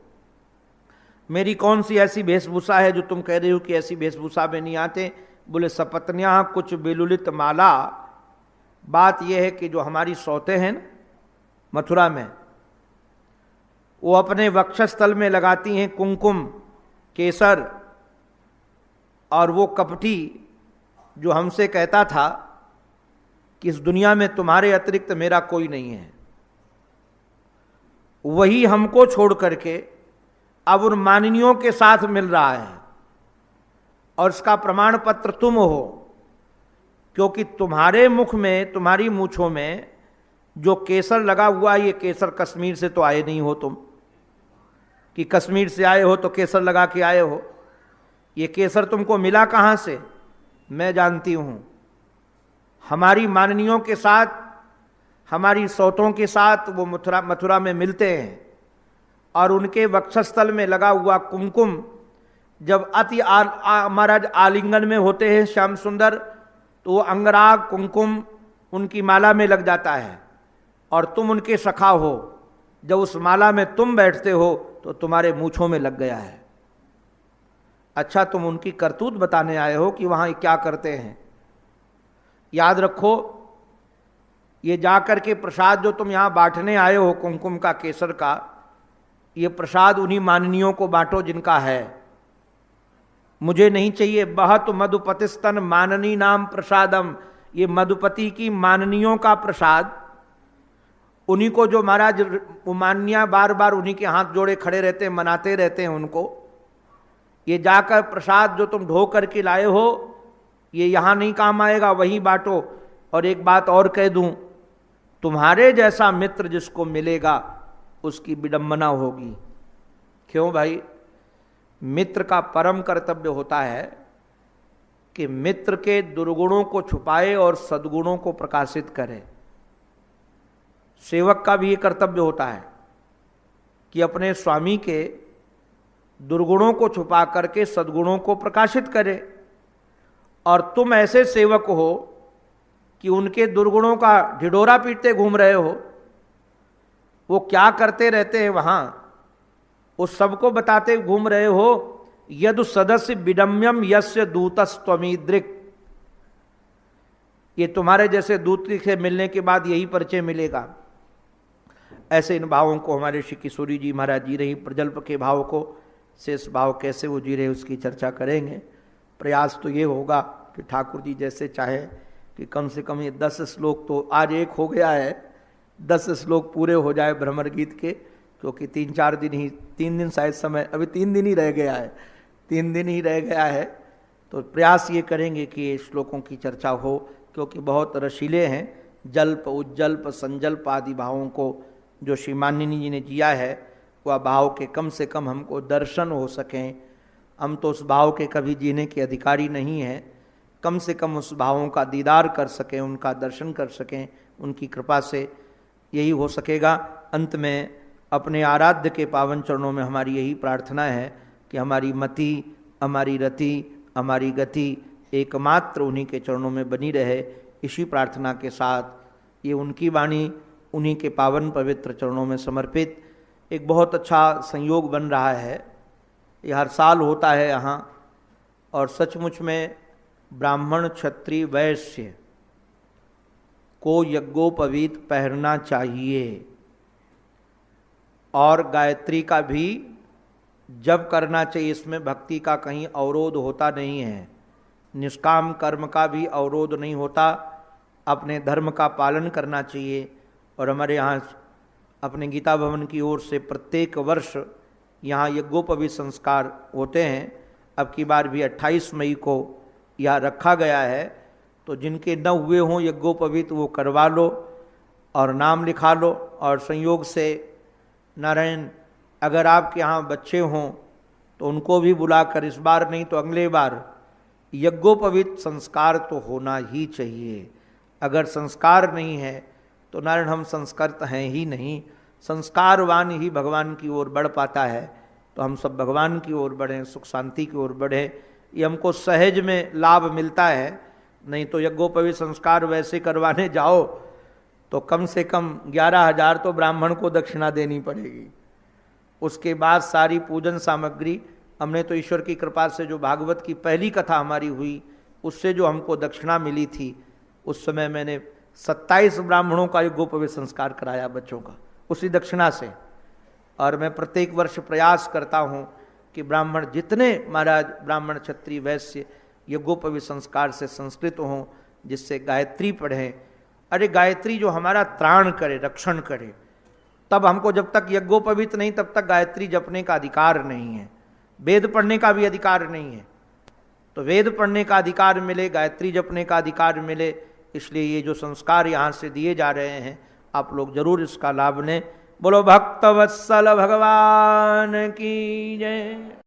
A: मेरी कौन सी ऐसी वेशभूषा है जो तुम कह रही हो कि ऐसी वेशभूषा में नहीं आते? बोले सपत्न्या कुछ बिलुलित माला। बात यह है कि जो हमारी सौतें हैं ना मथुरा में, वो अपने वक्षस्थल में लगाती हैं कुमकुम, केसर। और वो कपटी जो हमसे कहता था कि इस दुनिया में तुम्हारे अतिरिक्त मेरा कोई नहीं है, वही हमको छोड़ करके अब उन माननियों के साथ मिल रहा है। और इसका प्रमाण पत्र तुम हो, क्योंकि तुम्हारे मुख में, तुम्हारी मूछों में जो केसर लगा हुआ है, ये केसर कश्मीर से तो आए नहीं हो तुम, कि कश्मीर से आए हो तो केसर लगा के आए हो। ये केसर तुमको मिला कहाँ से? मैं जानती हूँ। हमारी माननियों के साथ, हमारी सौतों के साथ वो मथुरा में मिलते हैं, और उनके वक्षस्थल में लगा हुआ कुमकुम जब अति महाराज आलिंगन में होते हैं श्याम सुंदर, तो वो अंगराग कुमकुम उनकी माला में लग जाता है। और तुम उनके सखा हो, जब उस माला में तुम बैठते हो तो तुम्हारे मूछों में लग गया है। अच्छा, तुम उनकी करतूत बताने आए हो कि वहाँ क्या करते हैं? याद रखो, ये जाकर के प्रसाद जो तुम यहाँ बांटने आए हो कुमकुम का, केसर का, ये प्रसाद उन्हीं माननियों को बांटो जिनका है। मुझे नहीं चाहिए। बहत मधुपतिस्तन माननी नाम प्रसादम। ये मधुपति की माननियों का प्रसाद, उन्हीं को जो महाराज मान्या बार बार उन्हीं के हाथ जोड़े खड़े रहते हैं, मनाते रहते हैं उनको। ये जाकर प्रसाद जो तुम ढो करके लाए हो, ये यहाँ नहीं काम आएगा, वहीं बांटो। और एक बात और कह दूं, तुम्हारे जैसा मित्र जिसको मिलेगा उसकी विडंबना होगी। क्यों भाई? मित्र का परम कर्तव्य होता है कि मित्र के दुर्गुणों को छुपाए और सद्गुणों को प्रकाशित करे। सेवक का भी ये कर्तव्य होता है कि अपने स्वामी के दुर्गुणों को छुपा करके सद्गुणों को प्रकाशित करे। और तुम ऐसे सेवक हो कि उनके दुर्गुणों का ढिढोरा पीटते घूम रहे हो। वो क्या करते रहते हैं वहां, उस सबको बताते घूम रहे हो। यदु सदस्य विडम्यम यस्य दूतस्त्वमीदृक्। ये तुम्हारे जैसे दूत से मिलने के बाद यही परिचय मिलेगा। ऐसे इन भावों को हमारे श्री किशोरी जी महाराज जी रही, प्रजल्प के भाव को, शेष भाव कैसे वो जी रहे उसकी चर्चा करेंगे। प्रयास तो ये होगा कि ठाकुर जी जैसे चाहे कि कम से कम ये 10 श्लोक तो, आज एक हो गया है, 10 श्लोक पूरे हो जाए भ्रमर गीत के, क्योंकि 3-4 दिन ही, 3 दिन शायद समय, अभी 3 दिन ही रह गया है, 3 दिन ही रह गया है। तो प्रयास ये करेंगे कि ये श्लोकों की चर्चा हो क्योंकि बहुत रसीले हैं। जल्प, उज्जल्प, संजल्प आदि भावों को जो श्री मानिनी जी ने जिया है, वह भाव के कम से कम हमको दर्शन हो सकें। हम तो उस भाव के कभी जीने के अधिकारी नहीं हैं, कम से कम उस भावों का दीदार कर सकें, उनका दर्शन कर सकें, उनकी कृपा से यही हो सकेगा। अंत में अपने आराध्य के पावन चरणों में हमारी यही प्रार्थना है कि हमारी मति, हमारी रति, हमारी गति एकमात्र उन्हीं के चरणों में बनी रहे। इसी प्रार्थना के साथ ये उनकी वाणी उन्हीं के पावन पवित्र चरणों में समर्पित एक बहुत अच्छा संयोग बन रहा है। ये हर साल होता है यहाँ, और सचमुच में ब्राह्मण, क्षत्रिय, वैश्य को यज्ञोपवीत पहनना चाहिए, और गायत्री का भी जब करना चाहिए। इसमें भक्ति का कहीं अवरोध होता नहीं है, निष्काम कर्म का भी अवरोध नहीं होता। अपने धर्म का पालन करना चाहिए। और हमारे यहाँ अपने गीता भवन की ओर से प्रत्येक वर्ष यहाँ यज्ञोपवीत संस्कार होते हैं। अब की बार भी 28 मई को यह रखा गया है, तो जिनके न हुए हों यज्ञोपवीत वो करवा लो और नाम लिखा लो। और संयोग से नारायण, अगर आपके यहाँ बच्चे हों तो उनको भी बुलाकर, इस बार नहीं तो अगले बार, यज्ञोपवीत संस्कार तो होना ही चाहिए। अगर संस्कार नहीं है तो नारायण हम संस्कृत हैं ही नहीं। संस्कारवान ही भगवान की ओर बढ़ पाता है। तो हम सब भगवान की ओर बढ़ें, सुख शांति की ओर बढ़ें, ये हमको सहज में लाभ मिलता है। नहीं तो यज्ञोपवीत संस्कार वैसे करवाने जाओ तो कम से कम 11,000 तो ब्राह्मण को दक्षिणा देनी पड़ेगी। उसके बाद सारी पूजन सामग्री, हमने तो ईश्वर की कृपा से जो भागवत की पहली कथा हमारी हुई उससे जो हमको दक्षिणा मिली थी, उस समय मैंने 27 ब्राह्मणों का यज्ञोपवीत संस्कार कराया बच्चों का, उसी दक्षिणा से। और मैं प्रत्येक वर्ष प्रयास करता हूँ कि ब्राह्मण जितने महाराज, ब्राह्मण, क्षत्रिय, वैश्य यज्ञोपवीत संस्कार से संस्कृत हों, जिससे गायत्री पढ़ें। अरे गायत्री जो हमारा त्राण करे, रक्षण करे, तब हमको, जब तक यज्ञोपवीत नहीं तब तक गायत्री जपने का अधिकार नहीं है, वेद पढ़ने का भी अधिकार नहीं है। तो वेद पढ़ने का अधिकार मिले, गायत्री जपने का अधिकार मिले, इसलिए ये जो संस्कार यहाँ से दिए जा रहे हैं आप लोग जरूर इसका लाभ लें। बोलो भक्तवत्सल भगवान की जय।